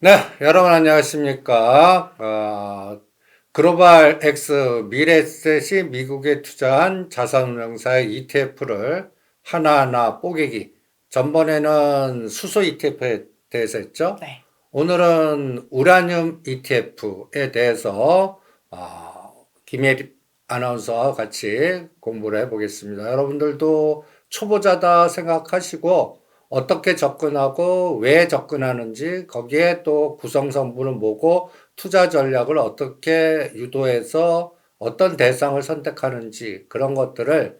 네, 여러분 안녕하십니까? 글로벌 X 미래에셋이 미국에 투자한 자산운용사의 ETF를 하나하나 뽀개기. 전번에는 수소 ETF에 대해서 했죠? 네. 오늘은 우라늄 ETF에 대해서 김혜리 아나운서와 같이 공부를 해보겠습니다. 여러분들도 초보자다 생각하시고 어떻게 접근하고 왜 접근하는지 거기에 또 구성 성분은 뭐고 투자 전략을 어떻게 유도해서 어떤 대상을 선택하는지 그런 것들을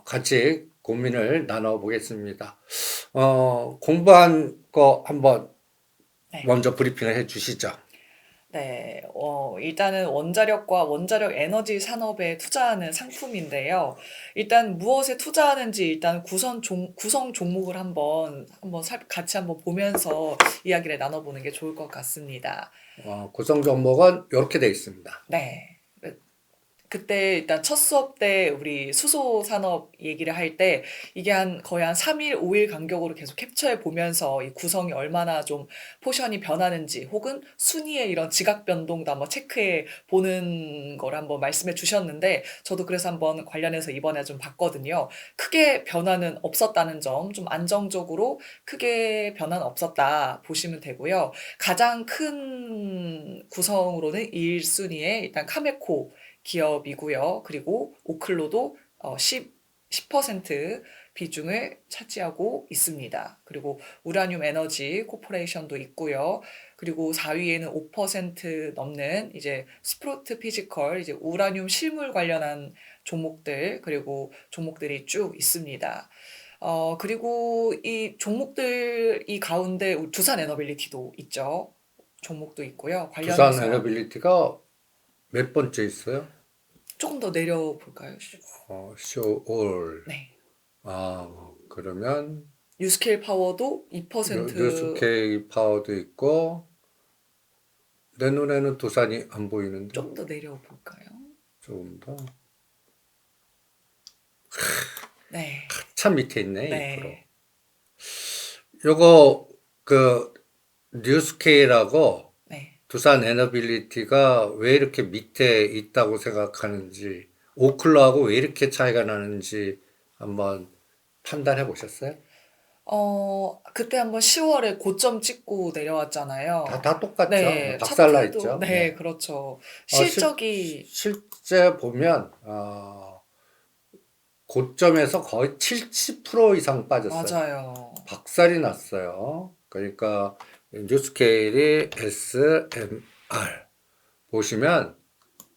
같이 고민을 나눠보겠습니다. 공부한 거 한번 네. 먼저 브리핑을 해 주시죠. 네. 일단은 원자력과 원자력 에너지 산업에 투자하는 상품인데요. 일단 무엇에 투자하는지 일단 구성 종목을 같이 한번 보면서 이야기를 나눠보는 게 좋을 것 같습니다. 구성 종목은 이렇게 돼 있습니다. 네. 그때 일단 첫 수업 때 우리 수소 산업 얘기를 할 때 이게 거의 한 3일, 5일 간격으로 계속 캡처해 보면서 이 구성이 얼마나 좀 포션이 변하는지 혹은 순위의 이런 지각 변동도 한번 체크해 보는 걸 한번 말씀해 주셨는데 저도 그래서 한번 관련해서 이번에 좀 봤거든요. 크게 변화는 없었다는 점, 좀 안정적으로 크게 변화는 없었다 보시면 되고요. 가장 큰 구성으로는 1순위에 일단 카메코 기업이고요. 그리고 오클로도 10% 비중을 차지하고 있습니다. 그리고 우라늄 에너지 코퍼레이션도 있고요. 그리고 4위에는 5% 넘는 이제 스프로트 피지컬, 이제 우라늄 실물 관련한 종목들, 그리고 종목들이 쭉 있습니다. 그리고 이 종목들 이 가운데 두산 에너빌리티도 있죠. 종목도 있고요. 두산 관련해서 에너빌리티가 몇 번째 있어요? 조금 더 내려볼까요? 쇼올. 네. 그러면 뉴스케일 파워도 2% 뉴스케이 파워도 있고 내 눈에는 두산이 안 보이는데 좀 더 내려볼까요? 조금 더. 네. 참 밑에 있네, 2%. 네. 요거 그 뉴스케이라고 네. 두산 에너빌리티가 왜 이렇게 밑에 있다고 생각하는지, 오클라하고 왜 이렇게 차이가 나는지 한번 판단해 보셨어요? 그때 한번 10월에 고점 찍고 내려왔잖아요. 다 똑같죠. 네. 박살나 차트도, 있죠. 네, 네. 그렇죠. 실, 실적이, 실제 보면, 고점에서 거의 70% 이상 빠졌어요. 맞아요. 박살이 났어요. 그러니까 뉴스케일이 SMR 보시면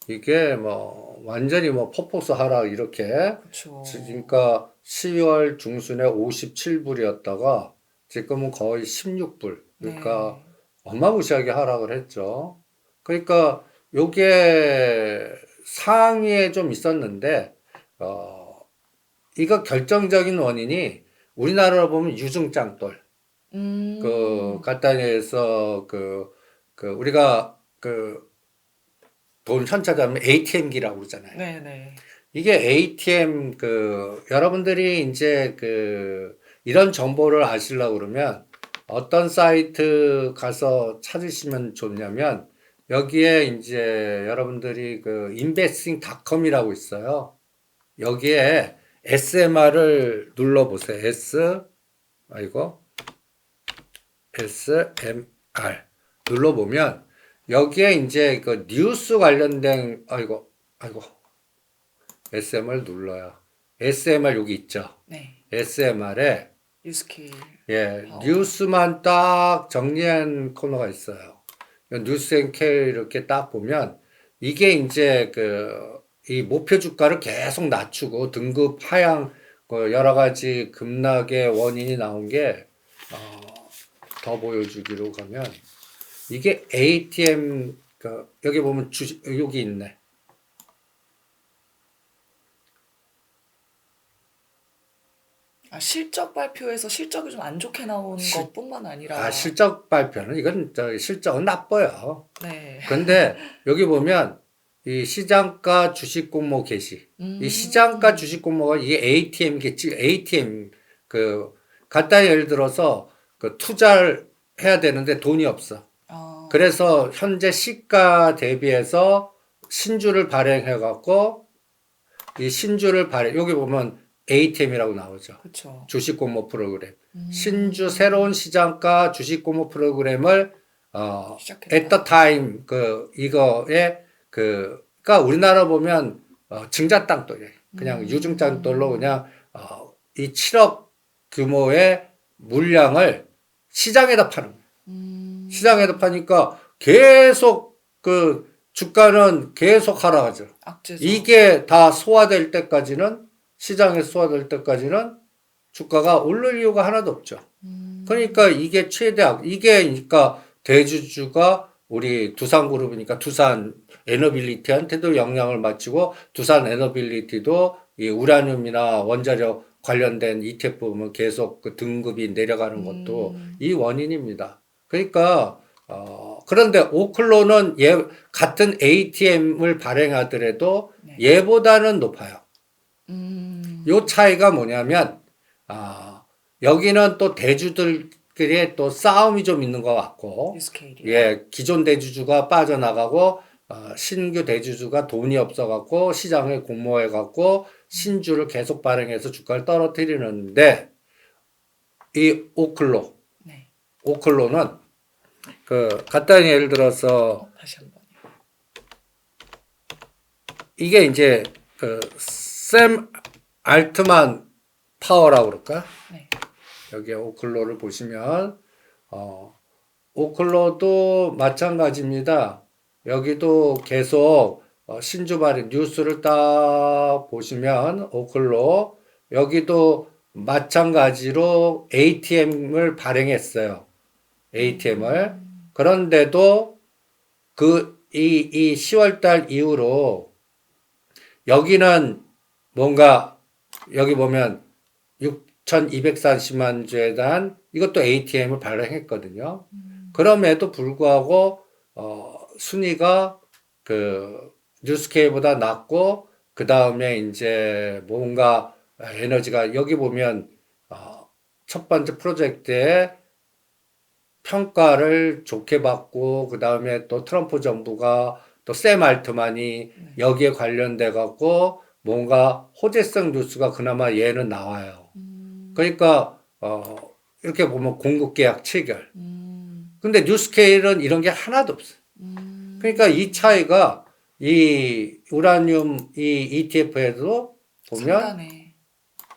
이게 뭐 완전히 뭐 폭포수 하락 이렇게 그렇죠. 그러니까 12월 중순에 57불이었다가 지금은 거의 16불. 그러니까 네. 어마무시하게 하락을 했죠. 그러니까 요게 상위에 좀 있었는데 이거 결정적인 원인이 우리나라로 보면 유증짱돌. 음, 간단히 해서 우리가 돈 현찰하면 ATM기라고 그러잖아요. 네네. 이게 ATM 여러분들이 이제 이런 정보를 아시려고 그러면 어떤 사이트 가서 찾으시면 좋냐면 여기에 이제 여러분들이 investing.com이라고 있어요. 여기에 SMR을 눌러보세요. 아이고, SMR 눌러보면 여기에 이제 그 뉴스 관련된 아이고 SMR 눌러요. SMR 여기 있죠. 네. SMR에 뉴스케일 파워. 뉴스만 딱 정리한 코너가 있어요. 뉴스 앤케 이렇게 딱 보면 이게 이제 이 목표 주가를 계속 낮추고 등급 하향 여러 가지 급락의 원인이 나온 게 더 보여주기로 가면 이게 ATM 여기 보면 주식 여기 있네. 실적 발표에서 실적이 좀 안 좋게 나온 실, 것뿐만 아니라, 실적 발표는 이건 실적은 나빠요. 네. 근데 여기 보면 이 시장가 주식 공모 게시. 이 시장가 음, 주식 공모가 이게 ATM겠지. ATM 간단히 예를 들어서 투자를 해야 되는데 돈이 없어. 그래서 현재 시가 대비해서 신주를 발행해갖고 이 신주를 발행 여기 보면 ATM이라고 나오죠. 그렇죠. 주식 공모 프로그램. 신주 새로운 시장가 주식 공모 프로그램을 시작했다. at the time 이거에 그러니까 우리나라 보면 증자 땅돌이 그냥 유증 땅돌로 그냥 이 7억 규모의 물량을 시장에다 파는 거예요. 시장에다 파니까 계속 그 주가는 계속 하락하죠. 악재죠. 이게 다 소화될 때까지는 시장에 소화될 때까지는 주가가 오를 이유가 하나도 없죠. 그러니까 이게 이게 그러니까 대주주가 우리 두산그룹이니까 두산 에너빌리티한테도 영향을 미치고 두산 에너빌리티도 이 우라늄이나 원자력 관련된 ETF 보면 계속 그 등급이 내려가는 것도 이 원인입니다. 그러니까 그런데 오클로는 같은 ATM을 발행하더라도 네. 얘보다는 높아요. 요 차이가 뭐냐면 여기는 또 대주들끼리 또 싸움이 좀 있는 것 같고, 뉴스케일이. 예, 기존 대주주가 빠져나가고 신규 대주주가 돈이 없어갖고 시장에 공모해갖고 신주를 계속 발행해서 주가를 떨어뜨리는데 이 네. 오클로는 그 간단히 예를 들어서 다시 한번. 이게 이제 샘 알트만 파워라고 그럴까? 네. 여기 오클로를 보시면 오클로도 마찬가지입니다. 여기도 계속 신주 발행 뉴스를 딱 보시면 오클로 여기도 마찬가지로 ATM을 발행했어요. ATM을. 그런데도 이 10월달 이후로 여기는 뭔가 여기 보면 6,240만 주에 대한 이것도 ATM을 발행했거든요. 그럼에도 불구하고 순위가 그 뉴스케이보다 낮고 그 다음에 이제 뭔가 에너지가 여기 보면 첫 번째 프로젝트에 평가를 좋게 받고 그 다음에 또 트럼프 정부가 또 샘 알트만이 여기에 관련돼 갖고 뭔가 호재성 뉴스가 그나마 얘는 나와요. 그러니까 이렇게 보면 공급 계약 체결. 근데 뉴스케일은 이런 게 하나도 없어요. 그러니까 이 차이가 이 우라늄 이 ETF에도 보면 상단에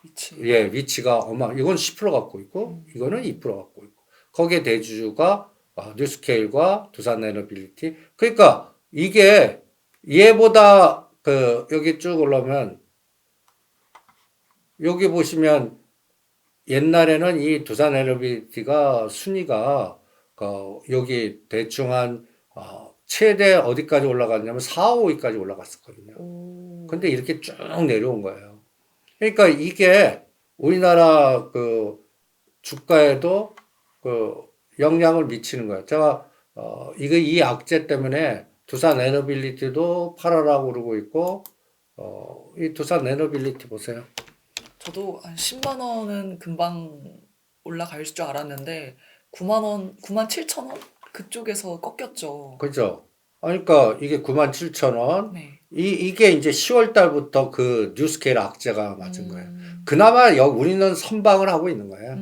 위치. 예, 위치가 이건 10% 갖고 있고 이거는 2% 갖고 있고 거기에 대주주가 뉴스케일과 두산에너빌리티. 그러니까 이게 얘보다 여기 쭉 올라오면 여기 보시면 옛날에는 이 두산에너빌리티가 순위가 여기 대충 한 최대 어디까지 올라갔냐면 4, 5위까지 올라갔었거든요. 근데 이렇게 쭉 내려온 거예요. 그러니까 이게 우리나라 주가에도 영향을 미치는 거예요. 제가 이 악재 때문에 두산 에너빌리티도 팔아라고 그러고 있고 이 두산 에너빌리티 보세요. 저도 한 10만 원은 금방 올라갈 줄 알았는데 9만 원, 9만 7천 원 그쪽에서 꺾였죠. 그죠? 그러니까 이게 97,000원. 네. 이게 이제 10월 달부터 그 뉴스케일 악재가 맞은 거예요. 그나마 우리는 선방을 하고 있는 거예요.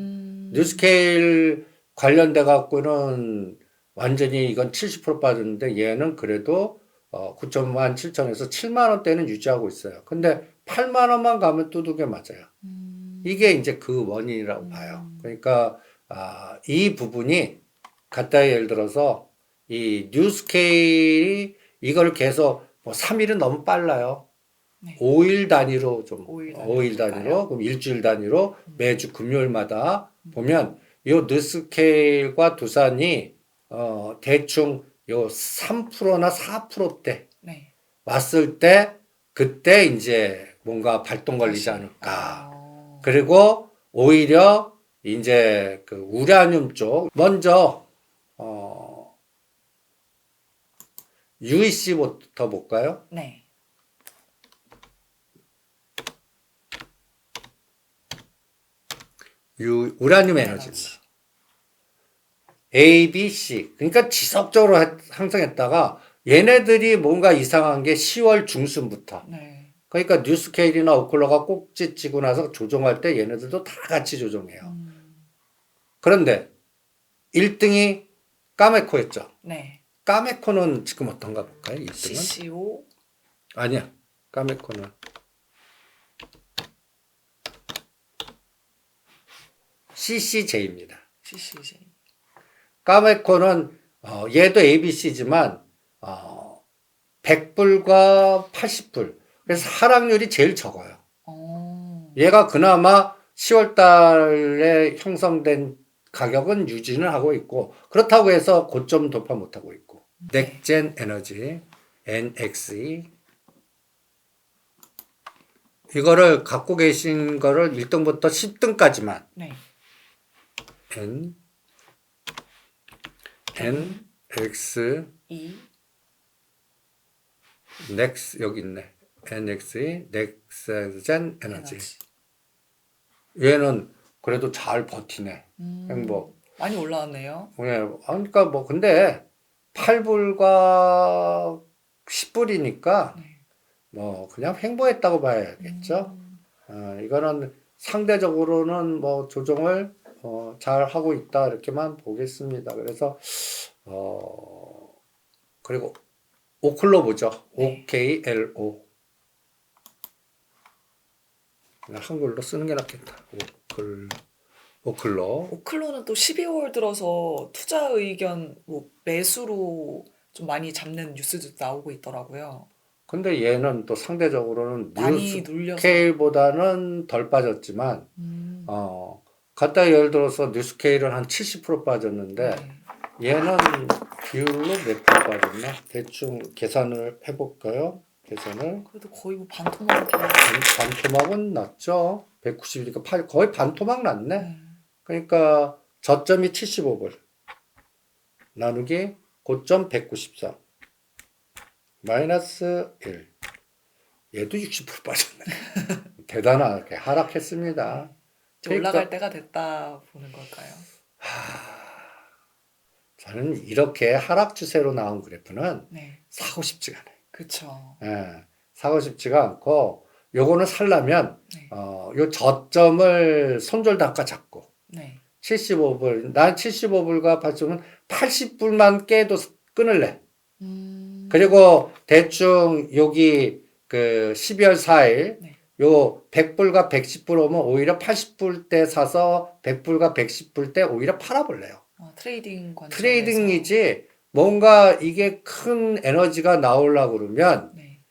뉴스케일 관련돼 갖고는 완전히 이건 70% 빠졌는데 얘는 그래도 9만 7천에서 7만 원대는 유지하고 있어요. 근데 8만 원만 가면 뚜둑에 맞아요. 이게 이제 그 원인이라고 봐요. 그러니까 이 부분이 갖다 예를 들어서 이 뉴스케일이 이걸 계속 3일은 너무 빨라요. 네. 5일 단위로 5일 단위로 그럼 일주일 단위로 매주 금요일마다 보면 요 뉴스케일과 두산이 대충 요 3%나 4%대 네. 왔을 때 그때 이제 뭔가 발동 걸리지 다시. 않을까. 그리고 오히려 이제 그 우라늄 쪽 먼저 UEC부터 볼까요? 네. 우라늄 에너지입니다. A, B, C. 그러니까 지속적으로 상승했다가 얘네들이 뭔가 이상한 게 10월 중순부터. 네. 그러니까 뉴스케일이나 오클러가 꼭지 치고 나서 조정할 때 얘네들도 다 같이 조정해요. 그런데 1등이 까메코였죠. 네. 까메코는 지금 어떤가 볼까요? 1등은? CCO. 아니야. 까메코는 CCJ입니다. CCJ. 까메코는 얘도 ABC지만 100불과 80불. 그래서 하락률이 제일 적어요. 얘가 그나마 10월 달에 형성된 가격은 유지는 하고 있고 그렇다고 해서 고점 돌파 못 하고 있고. 넥젠 에너지 NXE 이거를 갖고 계신 거를 1등부터 10등까지만 네. NX E. 넥스 여기 있네. NXE 넥센 에너지. 얘는 그래도 잘 버티네. 행복. 많이 올라왔네요. 예, 그러니까 뭐 근데 8불과 10불이니까 네. 뭐 그냥 횡보했다고 봐야겠죠. 이거는 상대적으로는 뭐 조정을 잘 하고 있다 이렇게만 보겠습니다. 그래서 그리고 오클로 보죠. 네. OKLO. 한글로 쓰는 게 낫겠다. 오클로. 오클로는 또 12월 들어서 투자 의견 뭐 매수로 좀 많이 잡는 뉴스도 나오고 있더라고요. 근데 얘는 또 상대적으로는 많이 눌려서. 뉴스케일보다는 덜 빠졌지만, 갖다 예를 들어서 뉴스케일은 한 70% 빠졌는데, 네. 얘는 비율로 몇 프로 빠졌나? 대충 계산을 해볼까요? 계산을. 그래도 거의 뭐 반토막이. 반토막은 낮죠? 190이니까 거의 반토막 낮네? 네. 그러니까 저점이 75불. 나누기 고점 193. 마이너스 1. 얘도 60% 빠졌네. 대단하게 하락했습니다. 이제 그러니까 올라갈 때가 됐다 보는 걸까요? 저는 이렇게 하락 추세로 나온 그래프는 네. 사고 싶지가 않아요. 그쵸. 예, 사고 싶지가 않고 요거는 살려면 네. 요 저점을 손절단가 잡고 네. 75불. 난 75불과 80불은 80불만 깨도 끊을래. 그리고 대충 여기 그 12월 4일 네. 요 100불과 110불 오면 오히려 80불 때 사서 100불과 110불 때 오히려 팔아볼래요. 트레이딩 관점에서. 트레이딩이지 뭔가 이게 큰 에너지가 나오려고 그러면 네.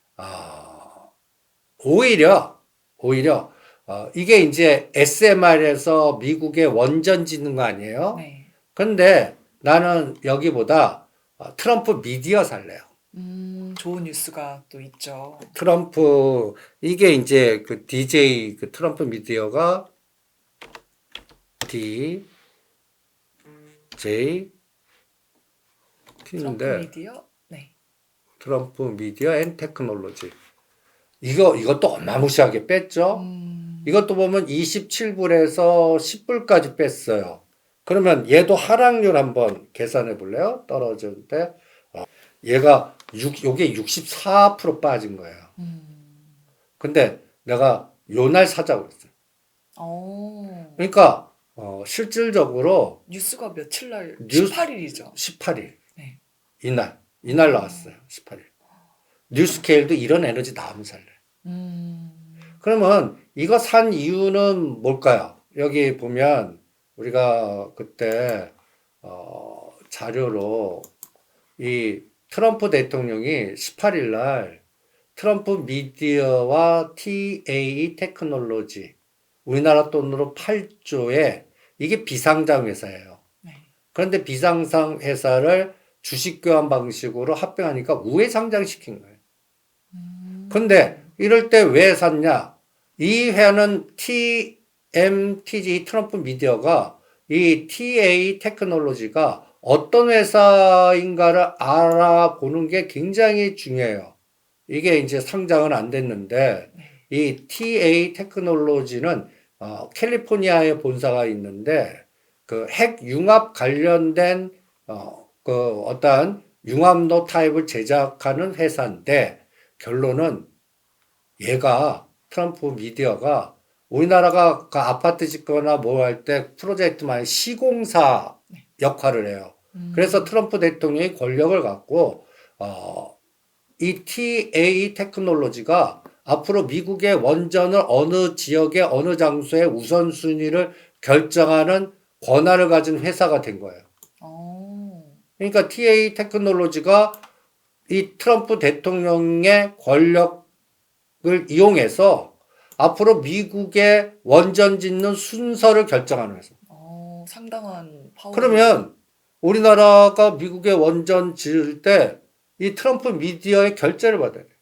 오히려 이게 이제 SMR에서 미국의 원전 짓는 거 아니에요? 네. 근데 나는 여기보다 트럼프 미디어 살래요. 좋은 뉴스가 또 있죠. 트럼프 이게 이제 그 DJ 그 트럼프 미디어가 DJ 트럼프 T인데 미디어? 네. 트럼프 미디어 앤 테크놀로지 이것도 어마무시하게 뺐죠. 이것도 보면 27불에서 10불까지 뺐어요. 그러면 얘도 하락률 한번 계산해 볼래요? 떨어질 때 얘가 요게 64% 빠진 거예요. 근데 내가 요날 사자고 그랬어요. 그러니까 실질적으로 뉴스가 며칠 날? 뉴스- 18일이죠. 18일 네. 이날 나왔어요. 18일. 뉴스케일도 이런 에너지 나오면 살래. 그러면 이거 산 이유는 뭘까요? 여기 보면 우리가 그때 자료로 이 트럼프 대통령이 18일 날 트럼프 미디어와 TA 테크놀로지 우리나라 돈으로 8조에 이게 비상장 회사예요. 네. 그런데 비상장 회사를 주식 교환 방식으로 합병하니까 우회 상장시킨 거예요. 근데 이럴 때 왜 샀냐? 이 회사는 TMTG 트럼프 미디어가 이 TA 테크놀로지가 어떤 회사인가를 알아보는 게 굉장히 중요해요. 이게 이제 상장은 안 됐는데 이 TA 테크놀로지는 캘리포니아에 본사가 있는데 그 핵 융합 관련된 그 어떠한 융합로 타입을 제작하는 회사인데 결론은 얘가 트럼프 미디어가 우리나라가 그 아파트 짓거나 뭐 할 때 프로젝트만 시공사 역할을 해요. 그래서 트럼프 대통령이 권력을 갖고 이 TA 테크놀로지가 앞으로 미국의 원전을 어느 지역의 어느 장소에 우선순위를 결정하는 권한을 가진 회사가 된 거예요. 어. 그러니까 TA 테크놀로지가 이 트럼프 대통령의 권력을 이용해서 앞으로 미국의 원전 짓는 순서를 결정하는 회사. 상당한 파워. 그러면 우리나라가 미국의 원전 지을 때 이 트럼프 미디어의 결재를 받아야 돼요.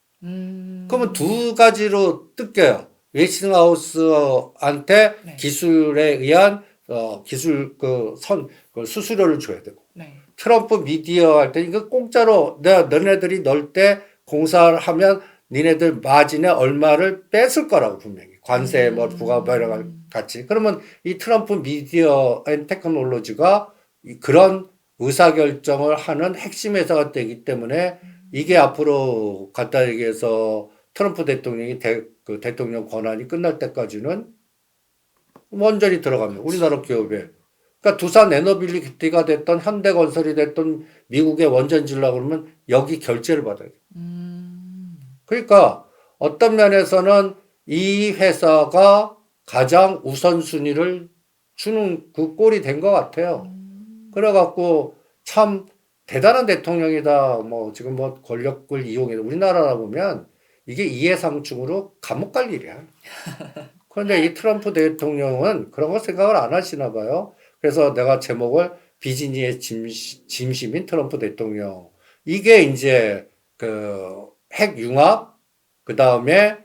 그러면 두 가지로 뜯겨요. 웨스팅하우스한테 네. 기술에 의한 기술 그 수수료를 줘야 되고 네. 트럼프 미디어 할 때 이거 공짜로 너네들이 넣을 때 공사를 하면 니네들 마진에 얼마를 뺐을 거라고 분명히 관세 뭐 부가 뭐 여러 가지 같이 그러면 이 트럼프 미디어 앤 테크놀로지가 그런 의사결정을 하는 핵심 회사가 되기 때문에 이게 앞으로 갖다 얘기해서 트럼프 대통령이 그 대통령 권한이 끝날 때까지는 원전이 들어가면 우리나라 기업에 그러니까 두산 에너빌리티가 됐던 현대건설이 됐던 미국의 원전 지으려고 그러면 여기 결제를 받아야 돼요. 그러니까 어떤 면에서는 이 회사가 가장 우선순위를 주는 그 꼴이 된 것 같아요. 그래갖고 참 대단한 대통령이다. 뭐 지금 뭐 권력을 이용해서 우리나라라 보면 이게 이해상충으로 감옥 갈 일이야. 그런데 이 트럼프 대통령은 그런 거 생각을 안 하시나 봐요. 그래서 내가 제목을 비즈니스의 짐심인 트럼프 대통령. 이게 이제 그 핵융합, 그 다음에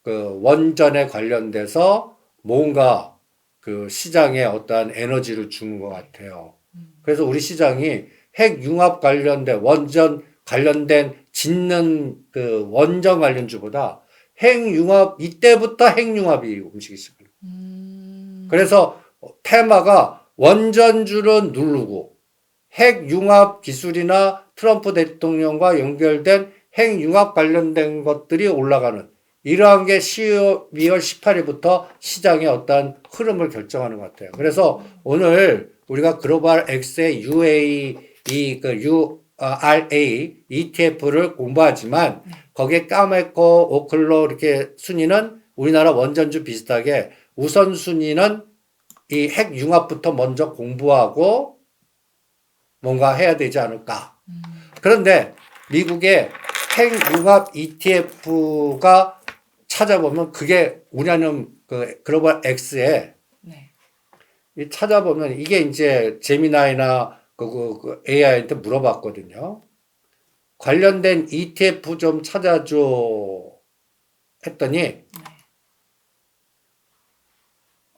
그 원전에 관련돼서 뭔가 그 시장에 어떠한 에너지를 주는 것 같아요. 그래서 우리 시장이 핵융합 관련된 원전 관련된 짓는 그 원전 관련주보다 핵융합 이때부터 핵융합이 움직이기 시작해요. 그래서 테마가 원전주를 누르고 핵융합 기술이나 트럼프 대통령과 연결된 핵융합 관련된 것들이 올라가는 이러한 게 12월 18일부터 시장의 어떤 흐름을 결정하는 것 같아요. 그래서 오늘 우리가 글로벌 X의 URA ETF를 공부하지만 거기에 까메코, 오클로 이렇게 순위는 우리나라 원전주 비슷하게 우선순위는 이 핵융합부터 먼저 공부하고 뭔가 해야 되지 않을까. 그런데 미국의 핵융합 ETF가 찾아보면 그게 우리는 그 글로벌 X에 네. 찾아보면 이게 이제 제미나이나 그 AI한테 물어봤거든요. 관련된 ETF 좀 찾아줘 했더니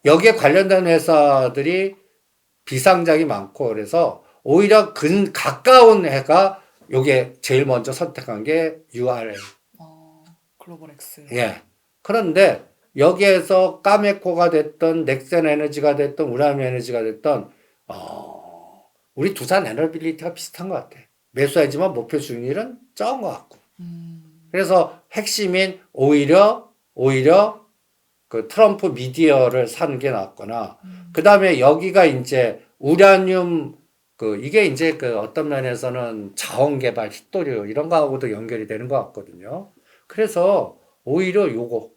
여기에 관련된 회사들이 비상장이 많고 그래서 오히려 가까운 해가 요게 제일 먼저 선택한 게 URA. 글로벌 X. 예. 그런데 여기에서 까메코가 됐던 넥센 에너지가 됐던 우라늄 에너지가 됐던 우리 두산 에너빌리티가 비슷한 것 같아. 매수하지만 목표 수익률은 적은 것 같고. 그래서 핵심인 오히려 그 트럼프 미디어를 사는 게 낫거나 그 다음에 여기가 이제 우라늄 이게 이제 그 어떤 면에서는 자원개발 hit도류 이런 거하고도 연결이 되는 것 같거든요. 그래서 오히려 요거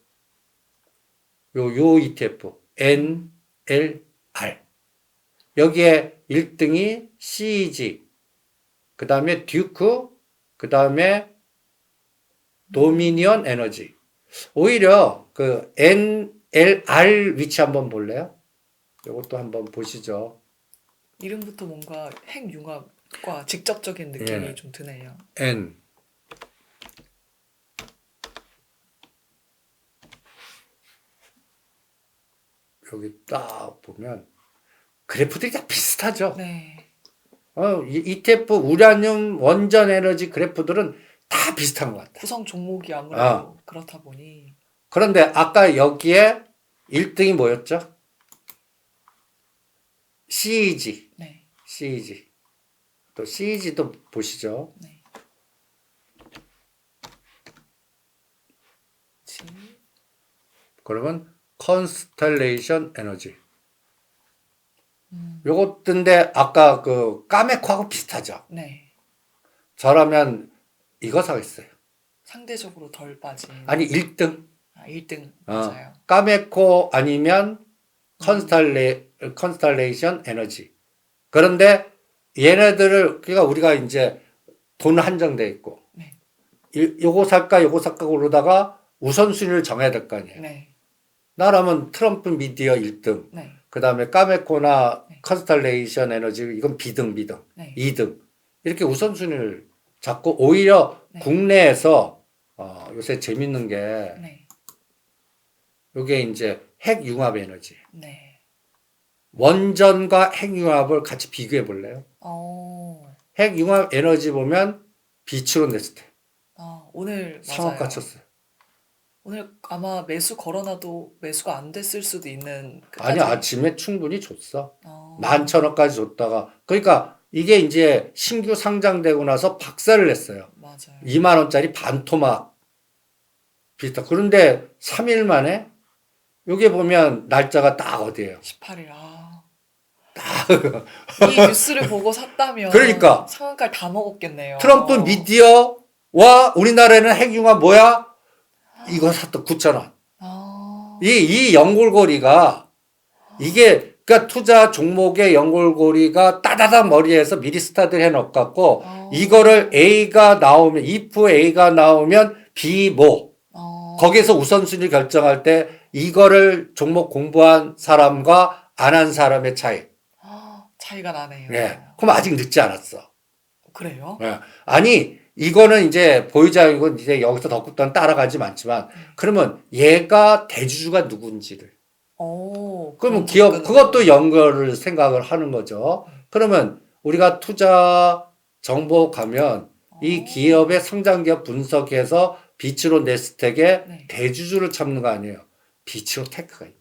요 ETF NLR 여기에 1등이 CEG 그 다음에 듀크 그 다음에 도미니언 에너지 오히려 그 NLR 위치 한번 볼래요? 이것도 한번 보시죠. 이름부터 뭔가 핵융합과 직접적인 느낌이 예. 좀 드네요. N 여기 딱 보면 그래프들이 다 비슷하죠. 네. ETF 우라늄 원전 에너지 그래프들은 다 비슷한 것 같아요. 구성 종목이 아무래도 그렇다 보니. 그런데 아까 여기에 1등이 뭐였죠? CEG, 네. CEG. 또 CEG도 보시죠. 네. 지. 그러면 컨스텔레이션 에너지. 음. 요것인데 아까 그 까메코하고 비슷하죠. 네. 저라면 이거 사겠어요. 상대적으로 덜 빠진. 아니 1등. 1등 어, 맞아요. 까메코 아니면 컨스텔레이션 에너지. 그런데 얘네들을 그러니까 우리가 이제 돈 한정돼 있고 네. 요거 살까 요거 살까 그러다가 우선순위를 정해야 될 거 아니에요. 네. 나라면 트럼프 미디어 1등, 네. 그 다음에 까메코나 네. 컨스텔레이션 에너지 이건 비등, 네. 2등 이렇게 우선순위를 잡고 오히려 네. 국내에서 요새 재밌는 게 네. 요게 이제 핵융합 에너지. 네. 원전과 핵융합을 같이 비교해 볼래요? 핵융합 에너지 보면 비추론 네스트 오늘 상한가 맞아요. 쳤어요. 오늘 아마 매수 걸어놔도 매수가 안 됐을 수도 있는 아니 그까지. 아침에 충분히 줬어. 어. 11,000원까지 줬다가 그러니까 이게 이제 신규 상장되고 나서 박살을 냈어요. 맞아요. 2만 원짜리 반토막 비슷하. 그런데 3일 만에 여기 보면 날짜가 딱 어디예요? 18일. 이 뉴스를 보고 샀다면 그러니까. 상한가를 다 먹었겠네요. 트럼프 미디어와 우리나라에는 핵융합 뭐야? 이거 샀다 9,000원. 이 연골고리가 이게 그러니까 투자 종목의 연골고리가 따다닥 머리에서 미리 스타트를 해놓고 이거를 A가 나오면 if A가 나오면 B 뭐 거기에서 우선순위 결정할 때 이거를 종목 공부한 사람과 안 한 사람의 차이. 차이가 나네요. 예. 그럼 아직 늦지 않았어. 그래요? 예. 아니 이거는 이제 보유자 이건 이제 여기서 덕급단 따라가지 않지만 그러면 얘가 대주주가 누군지를 그러면 기업 그것도 연결을 생각을 하는 거죠. 그러면 우리가 투자 정보 가면 이 기업의 상장 기업 분석해서 비츠로 네스텍의 네. 대주주를 찾는 거 아니에요. 비츠로 테크가 있네.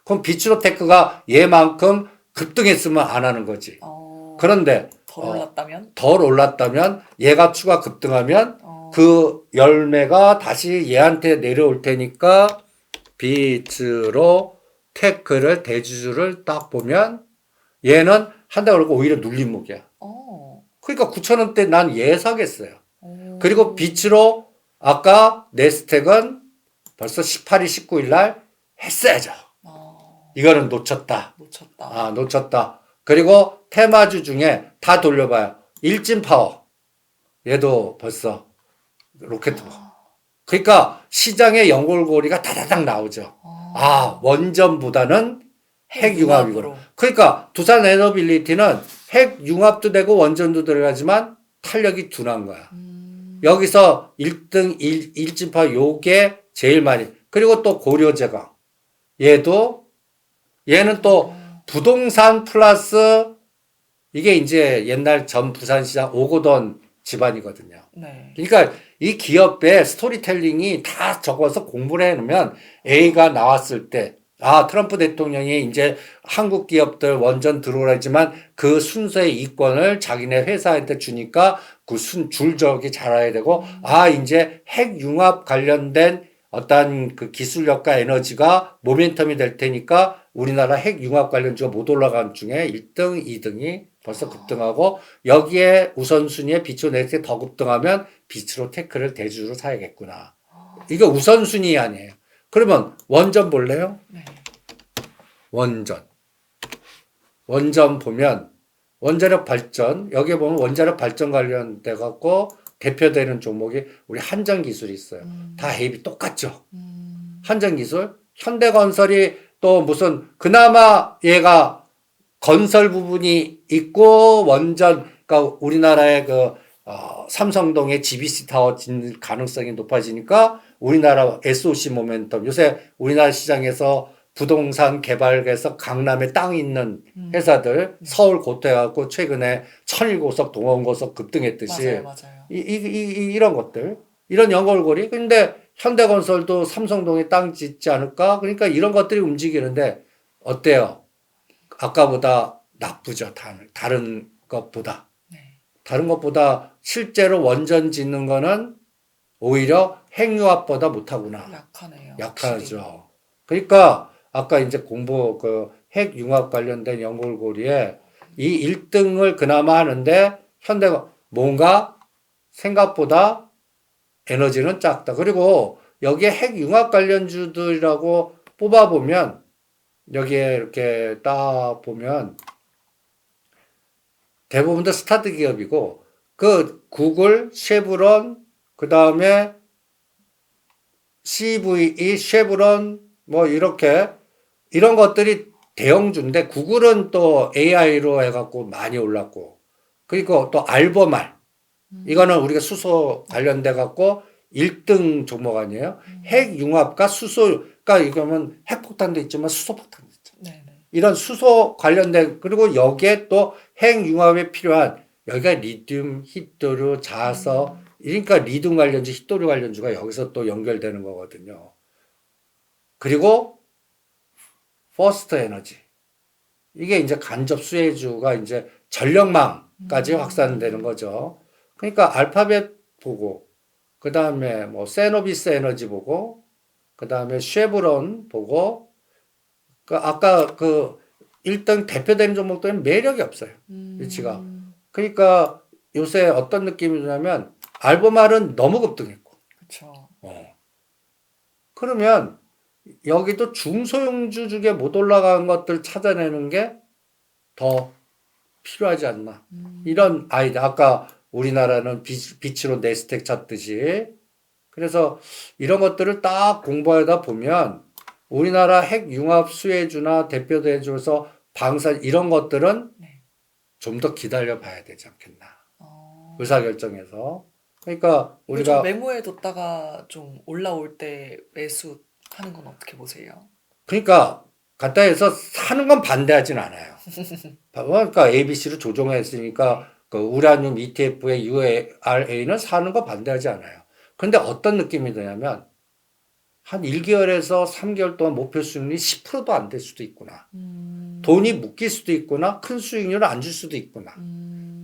그럼 비츠로 테크가 얘만큼 급등했으면 안 하는 거지. 그런데 덜 올랐다면 얘가 추가 급등하면 그 열매가 다시 얘한테 내려올 테니까 비츠로 테크를 대주주를 딱 보면 얘는 한다고 그러고 오히려 눌림목이야. 그러니까 9,000원대 난 얘 사겠어요. 그리고 비츠로 아까 네스텍은 벌써 18일, 19일 날 했어야죠. 이거는 놓쳤다. 놓쳤다. 그리고 테마주 중에 다 돌려봐요. 일진파워. 얘도 벌써 로켓. 그러니까 시장의 연골고리가 다다닥 나오죠. 원전보다는 핵융합이고. 그러니까 두산 에너빌리티는 핵융합도 되고 원전도 들어가지만 탄력이 둔한 거야. 여기서 1등 일진파 요게 제일 많이. 그리고 또 고려제강. 얘는 또 부동산 플러스 이게 이제 옛날 전 부산시장 오고돈 집안이거든요. 네. 그러니까 이 기업의 스토리텔링이 다 적어서 공부를 해놓으면 A가 나왔을 때 트럼프 대통령이 이제 한국 기업들 원전 들어오라지만 그 순서의 이권을 자기네 회사한테 주니까 그 줄저기 잘해야 되고 이제 핵융합 관련된 어떤 그 기술력과 에너지가 모멘텀이 될 테니까 우리나라 핵융합 관련주가 못 올라간 중에 1등, 2등이 벌써 급등하고 여기에 우선순위에 비추 네스텍 더 급등하면 비츠로 테크를 대주주로 사야겠구나. 이게 우선순위 아니에요. 그러면 원전 볼래요? 네. 원전 보면 원자력 발전 여기에 보면 원자력 발전 관련돼 갖고 대표되는 종목이 우리 한전기술이 있어요. 다 대비 똑같죠. 한전기술, 현대건설이 또 무슨 그나마 얘가 건설 부분이 있고 원전 그러니까 우리나라의 삼성동의 GBC 타워 짓는 가능성이 높아지니까 우리나라 SOC 모멘텀 요새 우리나라 시장에서 부동산 개발해서 강남에 땅 있는 회사들 서울 고퇴해갖고 최근에 천일고속 동원고속 급등했듯이 맞아요. 이런 것들 이런 연결고리 근데 현대건설도 삼성동에 땅 짓지 않을까 그러니까 이런 것들이 움직이는데 어때요? 아까보다 나쁘죠. 다른 것보다. 네. 다른 것보다 실제로 원전 짓는 거는 오히려 핵융합보다 못하구나. 약하네요. 확실히. 약하죠. 그러니까 아까 이제 그 핵융합 관련된 연구고리에 이 1등을 그나마 하는데 현대가 뭔가 생각보다 에너지는 작다. 그리고 여기에 핵융합 관련주들이라고 뽑아보면 여기에 이렇게 딱 보면 대부분 다 스타트 기업이고 그 구글, 쉐브론, 그 다음에 CVE, 쉐브론 뭐 이렇게 이런 것들이 대형주인데 구글은 또 AI로 해갖고 많이 올랐고 그리고 또 알보말 이거는 우리가 수소 관련돼 갖고 1등 종목 아니에요? 핵융합과 수소, 그러니까 이거면 핵폭탄도 있지만 수소폭탄도 있잖아요. 네네. 이런 수소 관련된 그리고 여기에 또 핵융합에 필요한 여기가 리튬, 히토류, 자서 그러니까 리튬 관련주, 히토류 관련주가 여기서 또 연결되는 거거든요. 그리고 퍼스트 에너지 이게 이제 간접 수혜주가 이제 전력망까지 확산되는 거죠. 그러니까 알파벳 보고 그 다음에 뭐 세노비스 에너지 보고 그 다음에 쉐브론 보고 그 아까 그 1등 대표되는 종목들은 매력이 없어요. 위치가. 그러니까 요새 어떤 느낌이 드냐면 알보말은 너무 급등했고 그렇죠. 그러면 여기도 중소형주 중에 못 올라간 것들 찾아내는 게 더 필요하지 않나. 이런 아이디어. 아까 우리나라는 빛으로 네스텍 찾듯이. 그래서 이런 것들을 딱 공부하다 보면 우리나라 핵융합 수혜주나 대표대주에서 방산 이런 것들은 네. 좀 더 기다려 봐야 되지 않겠나. 어, 의사결정에서. 그러니까 이거 좀 우리가 메모해 뒀다가 좀 올라올 때 매수하는 건 어떻게 보세요? 그러니까 간단히 해서 사는 건 반대하진 않아요. 그러니까 ABC로 조정했으니까 그 우라늄 ETF의 URA는 사는 거 반대하지 않아요. 근데 어떤 느낌이 드냐면 한 1개월에서 3개월 동안 목표 수익률이 10%도 안 될 수도 있구나. 돈이 묶일 수도 있구나. 큰 수익률을 안 줄 수도 있구나.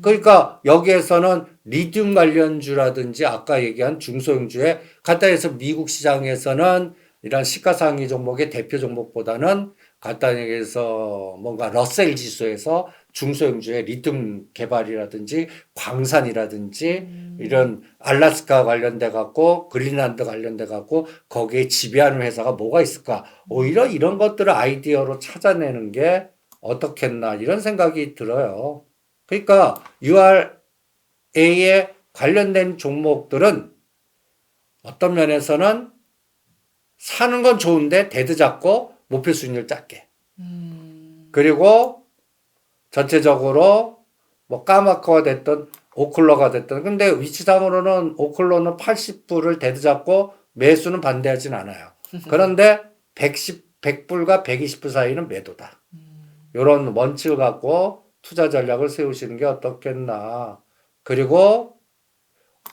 그러니까 여기에서는 리튬 관련주라든지 아까 얘기한 중소형주에 간단히 해서 미국 시장에서는 이런 시가상위 종목의 대표 종목보다는 간단히 얘기해서 뭔가 러셀 지수에서 중소형주의 리튬 개발이라든지 광산이라든지 이런 알래스카 관련돼 갖고 그린란드 관련돼 갖고 거기에 지배하는 회사가 뭐가 있을까? 오히려 이런 것들을 아이디어로 찾아내는 게 어떻겠나 이런 생각이 들어요. 그러니까 URA에 관련된 종목들은 어떤 면에서는 사는 건 좋은데 대드 잡고 목표 수익률 작게. 그리고 전체적으로 뭐 까마코가 됐든 오클러가 됐든 근데 위치상으로는 오클러는 80불을 대드 잡고 매수는 반대하진 않아요. 그런데 110불과 120불 사이는 매도다. 이런 원칙을 갖고 투자 전략을 세우시는 게 어떻겠나. 그리고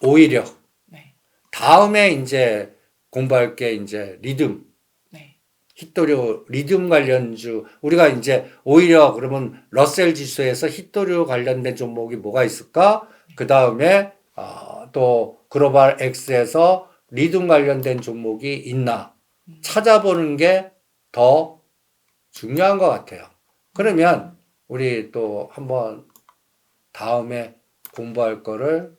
오히려 네. 다음에 이제 공부할 게 이제 리듬, 네. 히토류, 리듬 관련주. 우리가 이제 오히려 그러면 러셀 지수에서 히토류 관련된 종목이 뭐가 있을까? 그 다음에 또 글로벌 X에서 리듬 관련된 종목이 있나? 찾아보는 게 더 중요한 것 같아요. 그러면 우리 또 한번 다음에 공부할 거를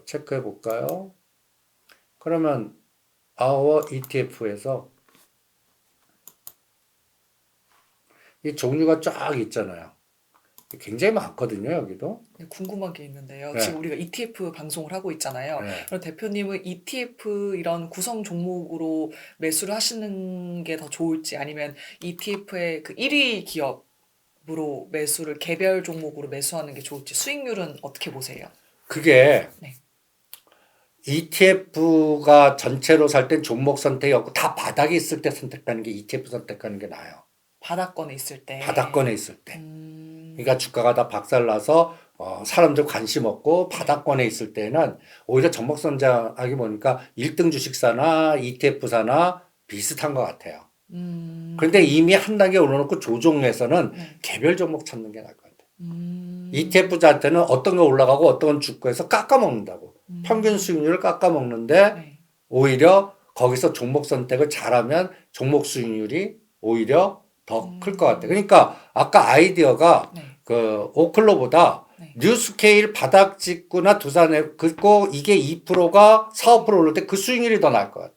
체크해 볼까요? 그러면 our ETF에서 이 종류가 쫙 있잖아요. 굉장히 많거든요, 여기도. 네, 궁금한 게 있는데요. 네. 지금 우리가 ETF 방송을 하고 있잖아요. 네. 그럼 대표님은 ETF 이런 구성 종목으로 매수를 하시는 게 더 좋을지 아니면 ETF의 그 1위 기업으로 매수를 개별 종목으로 매수하는 게 좋을지 수익률은 어떻게 보세요? 그게 네. ETF가 전체로 살 땐 종목 선택이 없고 다 바닥에 있을 때 선택하는 게 ETF 선택하는 게 나아요. 바닥권에 있을 때. 바닥권에 있을 때. 그러니까 주가가 다 박살나서 사람들 관심 없고 바닥권에 있을 때는 오히려 전목 선장하기 보니까 1등 주식사나 ETF사나 비슷한 것 같아요. 그런데 이미 한 단계 올려놓고 조종해서는 네. 개별 종목 찾는 게 나을 것 같아요. 음. ETF자한테는 어떤 거 올라가고 어떤 건 죽고 해서 깎아먹는다고. 평균 수익률을 깎아먹는데 네. 오히려 거기서 종목 선택을 잘하면 종목 수익률이 오히려 더 클 것 같아요. 그러니까 아까 아이디어가 네. 그 오클로보다 네. 뉴스케일 바닥 찍거나 두산에 긋고 이게 2%가 4, 5% 오를 때 그 수익률이 더 나을 것 같아요.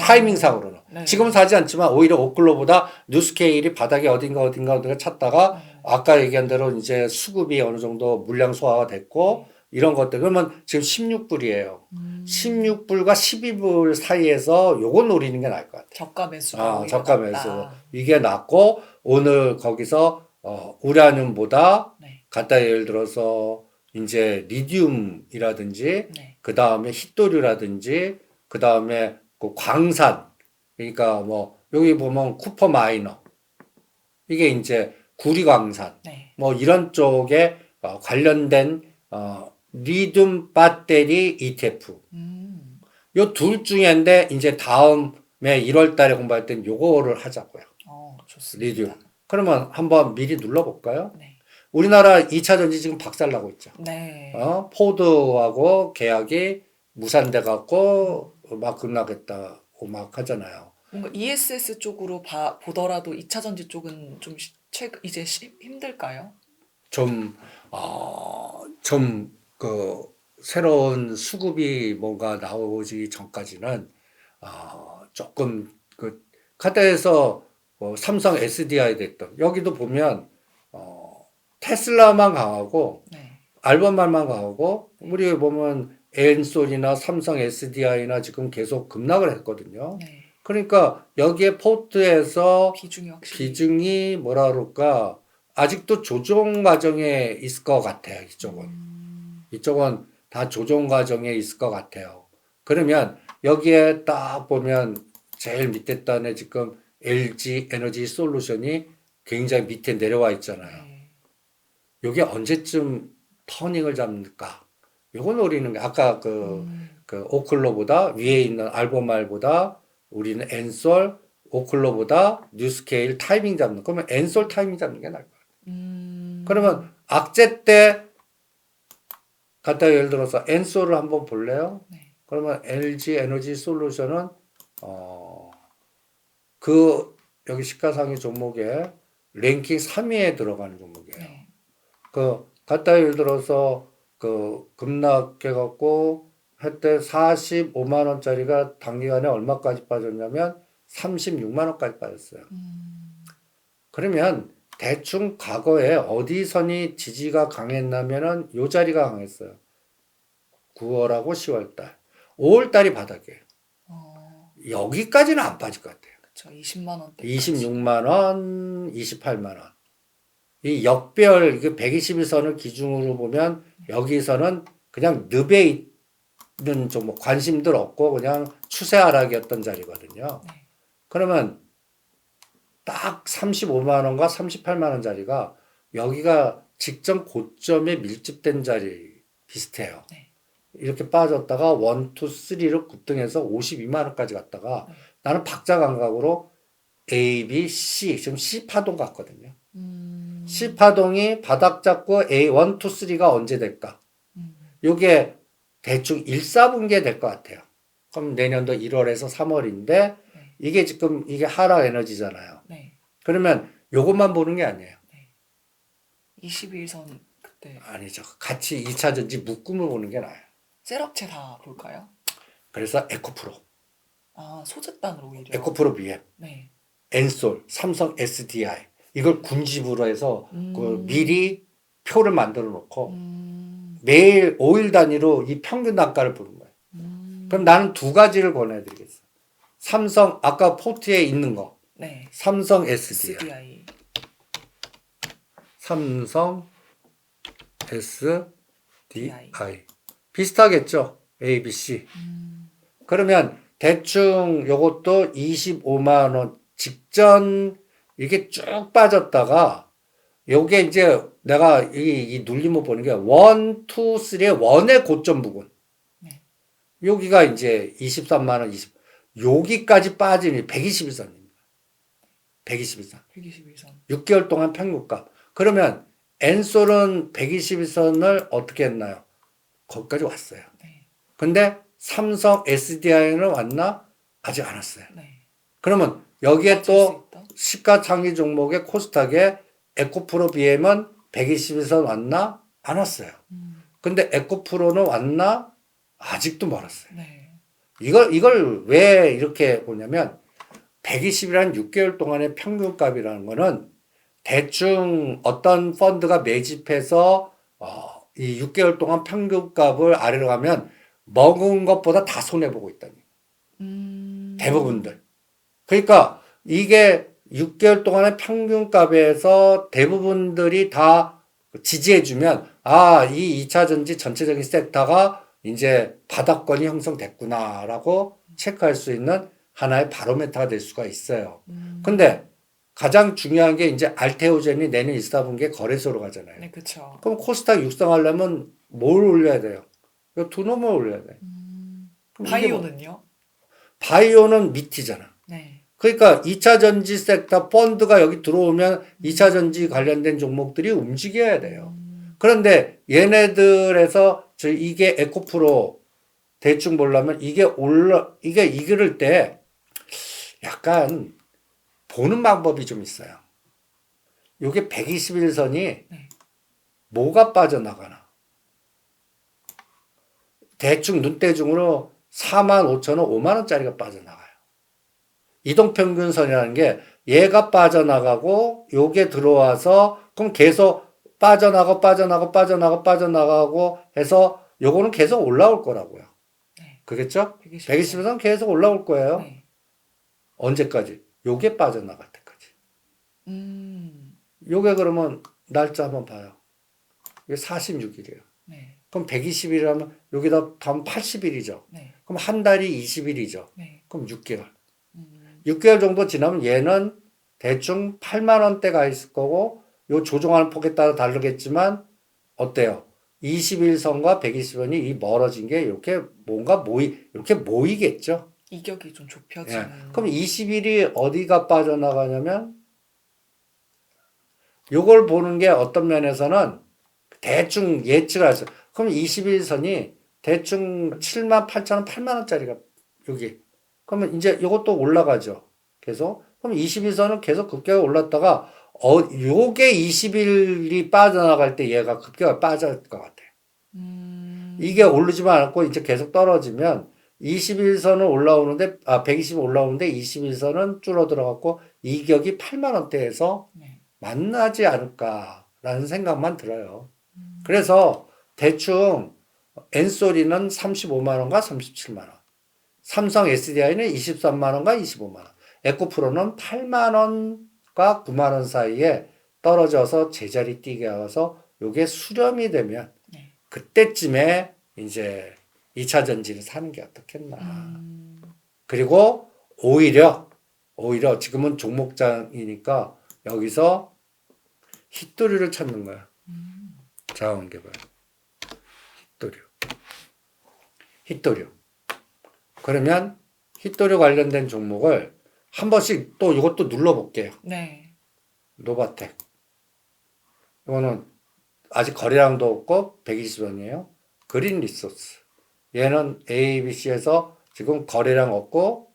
타이밍상으로는. 네. 지금은 사지 않지만 오히려 오클로보다 뉴스케일이 바닥에 어딘가 찾다가 아까 얘기한 대로 이제 수급이 어느 정도 물량 소화가 됐고 이런 것들. 그러면 지금 16불이에요. 16불과 12불 사이에서 요거 노리는 게 나을 것 같아요. 저가 매수가 아, 오히려 저가 낫다. 매수. 이게 낫고 오늘 거기서 우라늄보다 네. 갖다 예를 들어서 이제 리튬이라든지 네. 그 다음에 힛도류라든지 그 다음에 그 광산 그러니까 뭐 여기 보면 쿠퍼 마이너 이게 이제 구리광산 네. 뭐 이런 쪽에 관련된 리튬 배터리 ETF 요 둘 중에인데 이제 다음에 1월 달에 공부할 땐 요거를 하자고요. 좋습니다. 리튬. 그러면 한번 미리 눌러볼까요? 네. 우리나라 2차 전지 지금 박살나고 있죠. 네. 포드하고 계약이 무산돼 갖고 막 급락했다고 막 하잖아요. 뭔가 ESS 쪽으로 보더라도 2차 전지 쪽은 좀 이제 힘들까요? 그 새로운 수급이 뭔가 나오기 전까지는 조금 그 카드에서 삼성 SDI 됐던 여기도 보면 테슬라만 강하고 네. 알범말만 강하고 우리 보면 엔솔이나 삼성 SDI나 지금 계속 급락을 했거든요. 네. 그러니까 여기에 포트에서 비중이 확실히 비중이 뭐라 그럴까 아직도 조정 과정에 있을 것 같아요. 이쪽은 다 조정 과정에 있을 것 같아요. 그러면 여기에 딱 보면 제일 밑에 단에 지금 LG 에너지 솔루션이 굉장히 밑에 내려와 있잖아요. 네. 이게 언제쯤 터닝을 잡을까? 요거 노리는 게 아까 그 오클로보다 위에 있는 알보말보다 우리는 엔솔, 오클로보다 뉴스케일 타이밍 잡는. 그러면 엔솔 타이밍 잡는 게 나을 것 같아요. 그러면 악재 때 갖다 예를 들어서 엔솔을 한번 볼래요? 네. 그러면 LG 에너지 솔루션은 여기 시가상위 종목에 랭킹 3위에 들어가는 종목이에요. 네. 갖다 예를 들어서 급락해갖고 했때 45만 원짜리가 단기간에 얼마까지 빠졌냐면 36만 원까지 빠졌어요. 그러면 대충 과거에 어디 선이 지지가 강했냐면은 요 자리가 강했어요. 9월하고 10월달. 5월달이 바닥이에요. 여기까지는 안 빠질 것 같아요. 그렇죠. 20만 원대. 26만 원, 28만 원. 이 역별 121선을 기준으로 보면 여기서는 그냥 늪에 있는 좀 관심들 없고 그냥 추세 하락이었던 자리거든요. 네. 그러면 딱 35만 원과 38만 원 자리가 여기가 직전 고점에 밀집된 자리 비슷해요. 네. 이렇게 빠졌다가 1, 2, 3를 급등해서 52만 원까지 갔다가 나는 박자 감각으로 A, B, C 지금 C 파동 같거든요. C 파동이 바닥 잡고 A 1, 2, 3가 언제 될까? 요게 대충 1, 4분기에 될 것 같아요. 그럼 내년도 1월에서 3월인데 이게 지금 이게 하락 에너지잖아요. 네. 그러면 요것만 보는 게 아니에요. 21선 그때 아니죠. 같이 2차 전지 묶음을 보는 게 나아요. 셀업체 다 볼까요? 그래서 에코프로, 소재단으로 오히려. 에코프로 BM, 네. 엔솔, 삼성 SDI 이걸 군집으로 해서 미리 표를 만들어 놓고 매일 5일 단위로 이 평균 단가를 보는 거예요. 그럼 나는 두 가지를 권해드리겠어요. 삼성 아까 포트에 있는 거, 네. 삼성 SDI, SDI. 삼성 SDI 비슷하겠죠? A, B, C. 그러면 대충 요것도 25만 원 직전 이게 쭉 빠졌다가 요게 이제 내가 이 눌림을 보는 게 1, 2, 3의 원의 고점 부분. 네. 여기가 이제 23만 원, 여기까지 빠지니 121선입니다. 122선. 121선. 6개월 동안 평균값. 그러면 엔솔은 122선을 어떻게 했나요? 거기까지 왔어요. 네. 근데 삼성 SDI는 왔나? 아직 안 왔어요. 네. 그러면 여기에 맞을 수 또 있다. 시가창위 종목의 코스닥에 에코프로 BM은 122선 왔나? 안 왔어요. 근데 에코프로는 왔나? 아직도 멀었어요. 네. 이걸 왜 이렇게 보냐면 120이라는 6개월 동안의 평균값이라는 거는 대충 어떤 펀드가 매집해서 이 6개월 동안 평균값을 아래로 가면 먹은 것보다 다 손해보고 있다니. 대부분들. 그러니까 이게 6개월 동안의 평균값에서 대부분들이 다 지지해주면 이 2차 전지 전체적인 섹터가 이제 바닥권이 형성됐구나라고 체크할 수 있는 하나의 바로메터가 될 수가 있어요. 근데 가장 중요한 게 이제 알테오젠이 내년 1, 4분기에 거래소로 가잖아요. 네, 그렇죠. 그럼 코스닥 육성하려면 뭘 올려야 돼요? 이거 두 놈을 올려야 돼. 그럼 이게 뭐- 바이오는요? 바이오는 밑이잖아. 네. 그러니까 2차 전지 섹터 펀드가 여기 들어오면 2차 전지 관련된 종목들이 움직여야 돼요. 그런데 얘네들에서 이게 에코프로 대충 보려면 이게 이럴 때 약간 보는 방법이 좀 있어요. 요게 121선이 네. 뭐가 빠져나가나. 대충 눈대중으로 45,000원, 5만원짜리가 빠져나가요. 이동평균선이라는 게 얘가 빠져나가고 요게 들어와서 그럼 계속 빠져나가고 해서 요거는 계속 올라올 거라고요. 네. 그겠죠? 121선. 120선 계속 올라올 거예요. 네. 언제까지? 요게 빠져나갈 때까지. 음. 요게 그러면 날짜 한번 봐요. 이게 46일이에요. 네. 그럼 120일이라면 여기다 다음 80일이죠. 네. 그럼 한 달이 20일이죠. 네. 그럼 6개월. 6개월 정도 지나면 얘는 대충 8만 원대 가 있을 거고 요 조정하는 폭에 따라 다르겠지만 어때요? 21선과 120원이 이 멀어진 게 이렇게 뭔가 이렇게 모이겠죠. 이격이 좀 예. 좁혀지는. 그럼 20일이 어디가 빠져나가냐면 요걸 보는 게 어떤 면에서는 대충 예측을 하죠. 그럼 21선이 대충 7만 8천 원, 8만 원짜리가 여기. 그러면 이제 이것도 올라가죠. 계속. 그럼 21선은 계속 급격하게 올랐다가 요게 20일이 빠져나갈 때 얘가 급격하게 빠질 것 같아. 이게 오르지만 않고 이제 계속 떨어지면 21선은 올라오는데 120 올라오는데 21선은 줄어들어갖고 이격이 8만 원대에서 네. 만나지 않을까라는 생각만 들어요. 그래서 대충 엔소리는 35만 원과 37만 원, 삼성 SDI는 23만 원과 25만 원, 에코프로는 8만 원과 9만 원 사이에 떨어져서 제자리 뛰게 하서 요게 수렴이 되면 네. 그때쯤에 이제 2차 전지를 사는 게 어떻겠나. 그리고 오히려 지금은 종목장이니까 여기서 흰도리를 찾는 거야. 자원개발. 흰도류. 그러면 흰도류 관련된 종목을 한 번씩 또 이것도 눌러볼게요. 네. 노바텍. 이거는 아직 거래량도 없고 120원이에요. 그린 리소스. 얘는 ABC에서 지금 거래량 없고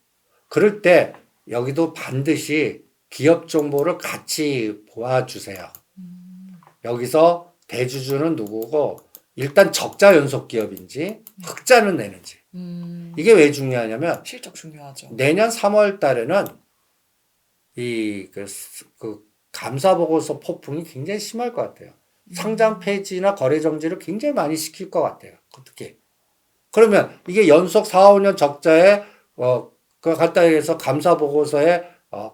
그럴 때 여기도 반드시 기업 정보를 같이 보아주세요. 여기서 대주주는 누구고 일단 적자 연속 기업인지 흑자는 내는지. 이게 왜 중요하냐면 실적 중요하죠. 내년 3월 달에는 그 감사 보고서 폭풍이 굉장히 심할 것 같아요. 상장 폐지나 거래 정지를 굉장히 많이 시킬 것 같아요. 특히. 그러면 이게 연속 4, 5년 적자에 그 갖다 해서 감사 보고서에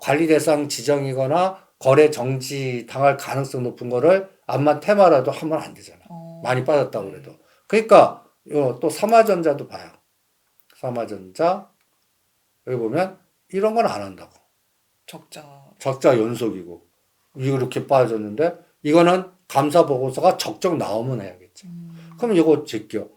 관리 대상 지정이거나 거래 정지 당할 가능성 높은 거를 암만 테마라도 하면 안 되잖아. 많이 빠졌다고 그래도. 그러니까 또 삼화전자도 봐요. 삼화전자 여기 보면 이런 건 안 한다고. 적자 연속이고 이렇게 빠졌는데 이거는 감사 보고서가 적정 나오면 해야겠죠. 그럼 이거 제껴.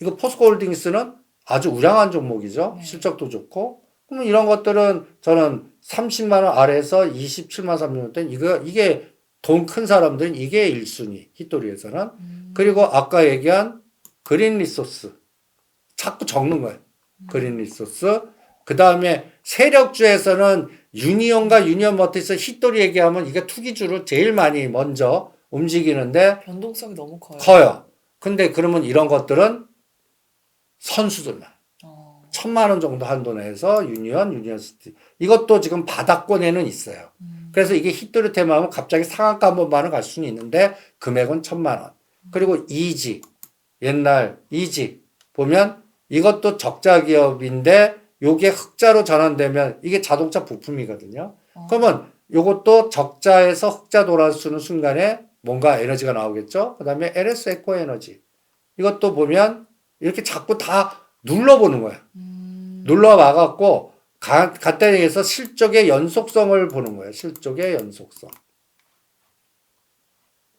이거 포스코홀딩스는 아주 우량한 종목이죠. 네. 실적도 좋고. 그럼 이런 것들은 저는 30만 원 아래에서 27만 3천 원 이게 돈 큰 사람들은 이게 1순위 히토리에서는. 그리고 아까 얘기한 그린 리소스 자꾸 적는 거예요. 그린 리소스. 그 다음에 세력주에서는 유니온과 유니온 머티스 히토리 얘기하면 이게 투기주로 제일 많이 먼저 움직이는데 변동성이 너무 커요. 커요. 근데 그러면 이런 것들은 선수들만. 어. 1,000만 원 정도 한도 내에서 유니언시티. 이것도 지금 바닥권에는 있어요. 그래서 이게 히토리 테마하면 갑자기 상한가 한 번만은 갈 수는 있는데 금액은 1,000만 원. 그리고 이지. 옛날 이지. 보면 이것도 적자 기업인데 요게 흑자로 전환되면 이게 자동차 부품이거든요. 그러면 요것도 적자에서 흑자 돌아서는 순간에 뭔가 에너지가 나오겠죠. 그 다음에 LS 에코 에너지. 이것도 보면 이렇게 자꾸 다 눌러보는 거예요. 눌러와갖고 간단히해서 실적의 연속성을 보는 거예요. 실적의 연속성.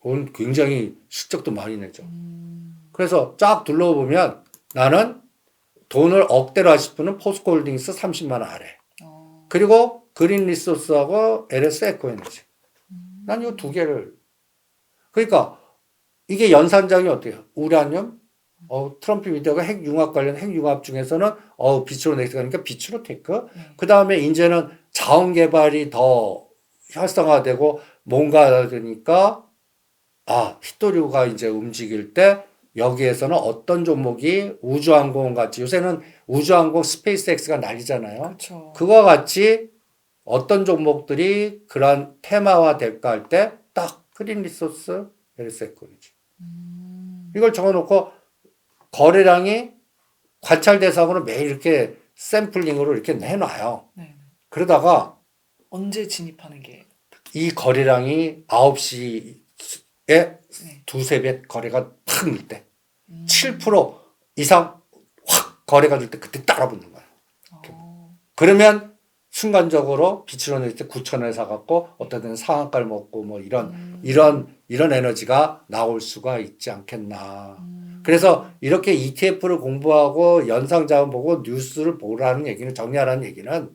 오늘 굉장히 실적도 많이 내죠. 그래서 쫙 둘러보면 나는 돈을 억대로 하실 분은 포스코홀딩스 30만 원 아래. 그리고 그린 리소스하고 LS 에코에너지. 난 이 두 개를. 그러니까 이게 연산장이 어때요? 우라늄, 트럼프 미디어가 핵융합 관련 핵융합 중에서는 비추로 넥스 가니까 비추로 테크. 그 다음에 이제는 자원 개발이 더 활성화되고 뭔가 되니까 히토류가 이제 움직일 때 여기에서는 어떤 종목이 우주항공 같이 요새는 우주항공 스페이스X가 난리잖아요. 그렇죠. 그와 같이 어떤 종목들이 그런 테마화 될까 할 때 딱 그린 리소스 LS에코이지. 이걸 적어놓고 거래량이 관찰 대상으로 매일 이렇게 샘플링으로 이렇게 내놔요. 네. 그러다가 언제 진입하는 게 이 거래량이 9시에 두세 배 거래가 팍 늘 때, 7% 이상 확 거래가 될 때 그때 따라 붙는 거야. 그러면 순간적으로 빛으로 낼 때 9,000원에 사갖고 어떤 데는 상한가를 먹고 뭐 이런 에너지가 나올 수가 있지 않겠나. 그래서 이렇게 ETF를 공부하고 연상자원 보고 뉴스를 보라는 얘기는 정리하라는 얘기는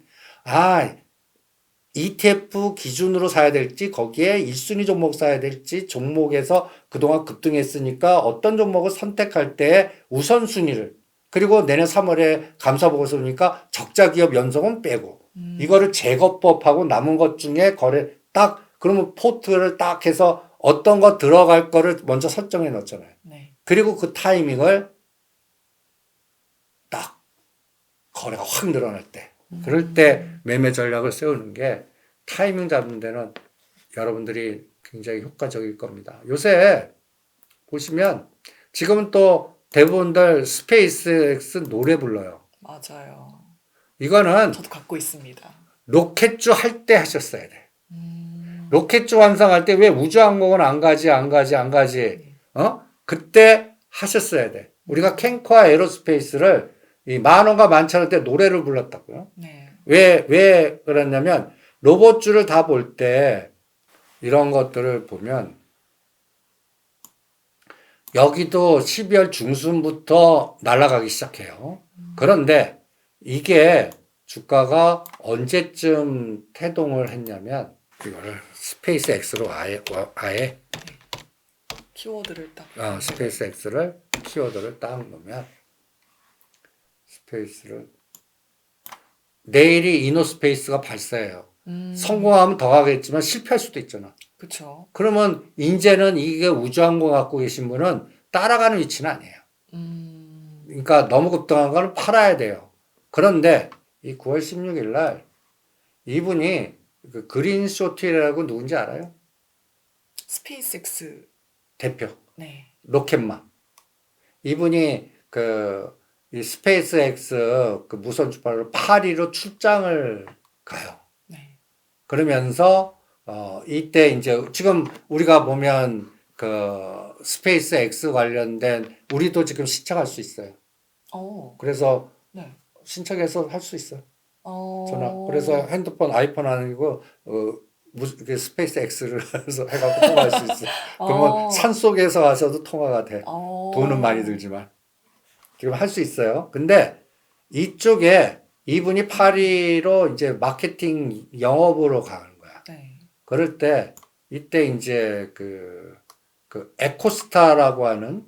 ETF 기준으로 사야 될지 거기에 1순위 종목 사야 될지 종목에서 그동안 급등했으니까 어떤 종목을 선택할 때 우선순위를 그리고 내년 3월에 감사보고서 보니까 적자 기업 연속은 빼고 이거를 제거법하고 남은 것 중에 거래 딱 그러면 포트를 딱 해서 어떤 거 들어갈 거를 먼저 설정해 놓잖아요. 네. 그리고 그 타이밍을 딱 거래가 확 늘어날 때 그럴 때 매매 전략을 세우는 게 타이밍 잡는 데는 여러분들이 굉장히 효과적일 겁니다. 요새 보시면 지금은 또 대부분들 스페이스X 노래 불러요. 맞아요. 이거는 저도 갖고 있습니다. 로켓주 할 때 하셨어야 돼. 로켓주 완성할 때 왜 우주항공은 안 가지? 그때 하셨어야 돼. 우리가 캔커와 에로스페이스를 이 10,000원과 11,000원 때 노래를 불렀다고요. 네. 왜 그랬냐면 로봇주를 다 볼 때 이런 것들을 보면 여기도 12월 중순부터 날아가기 시작해요. 그런데 이게 주가가 언제쯤 태동을 했냐면 이거를 스페이스 X로 아예 키워드를 딱. 스페이스 X를 키워드를 딱 놓으면 스페이스를 내일이 이노스페이스가 발사해요. 성공하면 더 가겠지만 실패할 수도 있잖아. 그렇죠. 그러면 이제는 이게 우주항공 갖고 계신 분은 따라가는 위치는 아니에요. 그러니까 너무 급등한 거는 팔아야 돼요. 그런데 이 9월 16일 날 이분이 그 그린 쇼트라고 누군지 알아요? 스페이스X. 대표. 네. 로켓맘. 이분이 이 스페이스X 그 무선 주파로 파리로 출장을 가요. 네. 그러면서 이때 이제 지금 우리가 보면 그 스페이스X 관련된 우리도 지금 신청할 수 있어요. 그래서 네. 신청해서 할 수 있어요. 전화. 어. 그래서 핸드폰 아이폰 아니고 스페이스X를 해서 해갖고 통화할 수 있어. 그러면 산 속에서 와서도 통화가 돼. 돈은 많이 들지만 지금 할 수 있어요. 근데 이쪽에 이분이 파리로 이제 마케팅 영업으로 가는 거야. 네. 그럴 때 이때 이제 그 에코스타라고 하는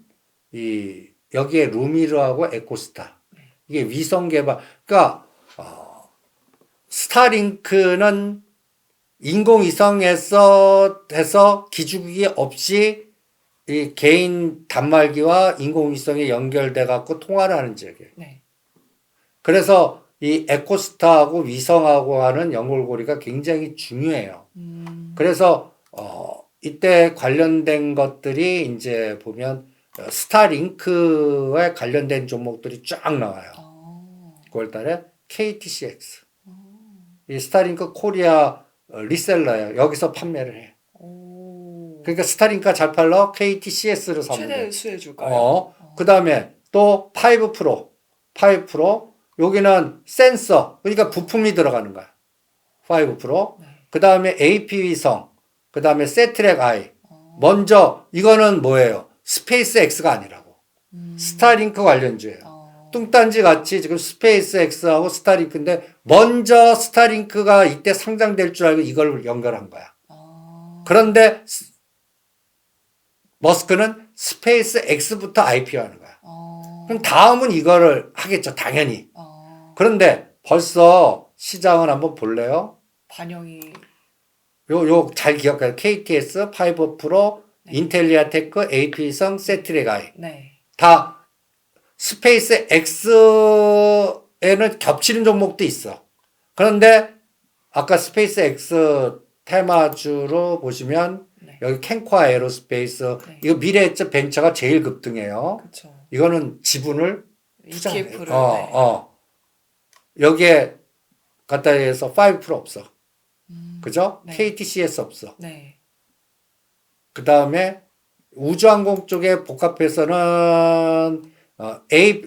여기에 루미르하고 에코스타 이게 위성 개발 그러니까 스타링크는 인공위성에서 해서 기죽이 없이 이 개인 단말기와 인공위성에 연결돼 갖고 통화를 하는 지역이에요. 네. 그래서 이 에코스타하고 위성하고 하는 연결고리가 굉장히 중요해요. 그래서 이때 관련된 것들이 이제 보면 스타링크에 관련된 종목들이 쫙 나와요. 9월 달에 KTCX. 이 스타링크 코리아 리셀러예요. 여기서 판매를 해. 그러니까 스타링크가 잘 팔러 KTCS를 사면 돼. 최대 수혜주가요. 그 다음에 또 5 프로. 여기는 센서. 그러니까 부품이 들어가는 거야. 5 프로. 네. 그 다음에 AP 위성. 그 다음에 세트랙 아이. 먼저 이거는 뭐예요? 스페이스 X가 아니라고. 스타링크 관련주예요. 뚱딴지 같이 지금 스페이스 X하고 스타링크인데 먼저 스타링크가 이때 상장될 줄 알고 이걸 연결한 거야. 그런데 머스크는 스페이스 X부터 IPO 하는 거야. 그럼 다음은 이거를 하겠죠, 당연히. 그런데 벌써 시장을 한번 볼래요? 반영이 요 잘 기억해요. KTS, 5 프로, 네. 인텔리아 테크, AP성, 세트랙 아이. 네. 다 스페이스 X에는 겹치는 종목도 있어. 그런데 아까 스페이스 X 테마주로 보시면 네. 여기 캔코아 에어로스페이스 네. 이거 미래에셋 벤처가 제일 급등해요. 그렇죠. 이거는 지분을 투자해요. ETF를 네. 여기에 갖다 해서 5% 없어. 그죠? 네. KTCS 없어. 네. 그 다음에 우주항공 쪽에 복합해서는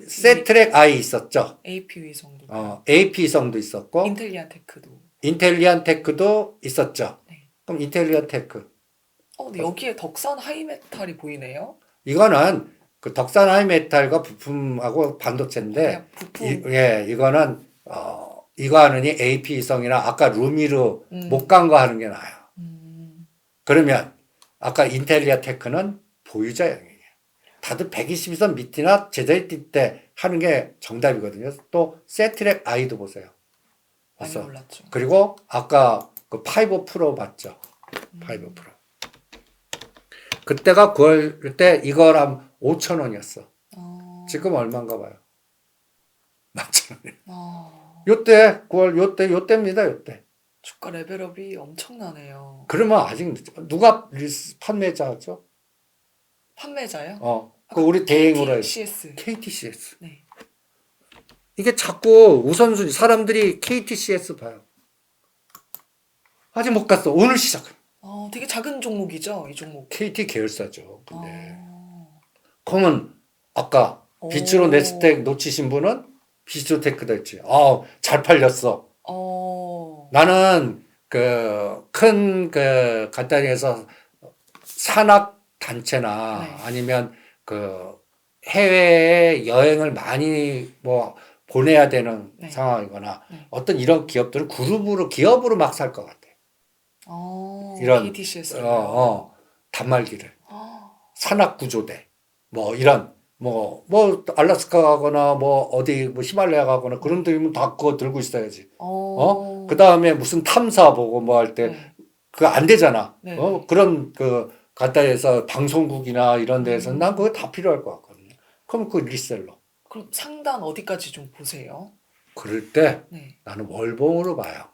세트랙 I 있었죠. AP 위성도 AP성도 있었고 인텔리안 테크도. 인텔리안 테크도 있었죠. 네. 그럼 인텔리안 테크 근데 여기에 덕산 하이메탈이 보이네요. 이거는 그 덕산 하이메탈과 부품하고 반도체인데 그냥 부품. 이거는 이거 하느니 AP성이나 아까 루미르 못 간 거 하는 게 나아요. 그러면 아까 인텔리아 테크는 보유자 영역이에요. 다들 122선 밑이나 제자리 뛸 때 하는 게 정답이거든요. 또 세트랙 아이도 보세요. 많이 벌써. 올랐죠. 그리고 아까 그 5 프로 봤죠. 5 프로. 그때가 9월 때 이거랑 5,000원이었어. 지금 얼마인가 봐요. 11,000원이에요. 요때 9월 요때입니다. 요때. 주가 레벨업이 엄청나네요. 그러면 아직 누가 판매자죠? 판매자요? 그 우리 대행으로 KTCS. KTCS. 네. 이게 자꾸 우선순위 사람들이 KTCS 봐요. 아직 못 갔어. 오늘 시작. 되게 작은 종목이죠, 이 종목. KT 계열사죠. 근데 그러면 아까 비츠로 네스텍 놓치신 분은 비츠로테크도 했지. 잘 팔렸어. 나는 큰 간단히 해서 산악 단체나 네. 아니면 해외에 여행을 많이 뭐 보내야 되는 네. 상황이거나 네. 어떤 이런 기업들은 기업으로 막 살 것 같아. 이런 KTCS. 단말기를 산악 구조대 뭐 이런 뭐 알래스카 가거나 뭐 어디 뭐 히말라야 가거나 그런 데면 다 그거 들고 있어야지. 그 다음에 무슨 탐사 보고 뭐 할 때 네. 그거 안 되잖아. 네. 그런 간단해서 방송국이나 이런 데에서 난 그거 다 필요할 것 같거든요. 그럼 그 리셀러. 그럼 상단 어디까지 좀 보세요? 그럴 때 네. 나는 월봉으로 봐요.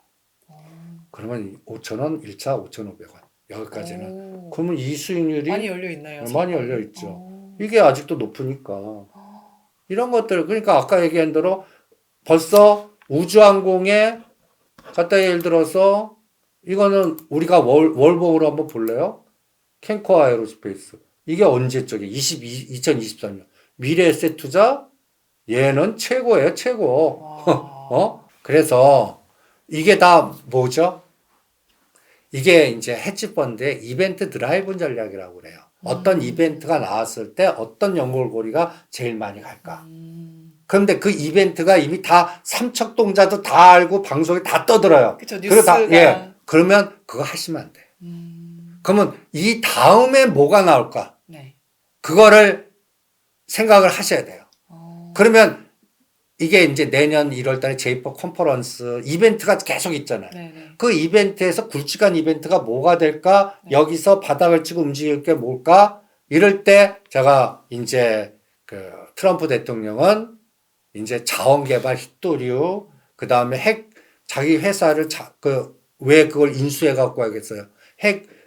그러면 5,000원 1차 5,500원 여기까지는. 그러면 이 수익률이 많이 열려 있나요? 많이 열려 있죠. 이게 아직도 높으니까. 이런 것들 그러니까 아까 얘기한 대로 벌써 우주항공에 갖다 예를 들어서 이거는 우리가 월봉으로 한번 볼래요? 캔코아 에어로스페이스. 이게 언제 쪽에 2023년 미래에셋 투자 얘는 최고예요, 최고. 그래서 이게 다 뭐죠? 이게 이제 헤지펀드의 이벤트 드라이브 전략이라고 그래요. 어떤 이벤트가 나왔을 때 어떤 연결고리가 제일 많이 갈까? 음. 그런데 그 이벤트가 이미 다 삼척동자도 다 알고 방송에 다 떠들어요. 그쵸, 그리고 뉴스가. 예. 그러면 그거 하시면 안 돼요. 그러면 이 다음에 뭐가 나올까? 네. 그거를 생각을 하셔야 돼요. 어. 그러면 이게 이제 내년 1월 달에 제이팝 컨퍼런스 이벤트가 계속 있잖아요. 네네. 그 이벤트에서 굵직한 이벤트가 뭐가 될까? 네. 여기서 바닥을 치고 움직일 게 뭘까? 이럴 때 제가 이제 그 트럼프 대통령은 이제 자원개발 힛도류, 그 다음에 자기 회사를 왜 그걸 인수해 갖고 하겠어요?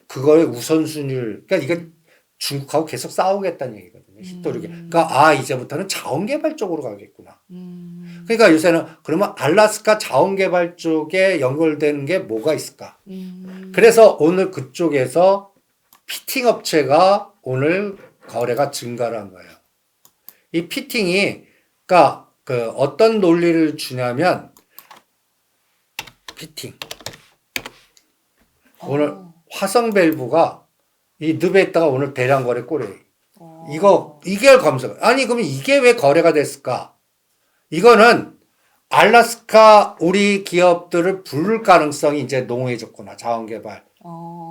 그거의 우선순위를, 그러니까 이건 중국하고 계속 싸우겠다는 얘기거든요. 힛도류. 그러니까, 이제부터는 자원개발 쪽으로 가겠구나. 그러니까 요새는 그러면 알래스카 자원개발 쪽에 연결되는 게 뭐가 있을까? 그래서 오늘 그쪽에서 피팅 업체가 오늘 거래가 증가를 한 거예요. 이 피팅이, 그러니까 그 어떤 논리를 주냐면, 피팅. 오늘 화성 밸브가 이 늪에다가 오늘 대량 거래 꼴이에요. 이게 검색. 아니, 그러면 이게 왜 거래가 됐을까? 이거는 알래스카 우리 기업들을 부를 가능성이 이제 농후해졌구나. 자원개발.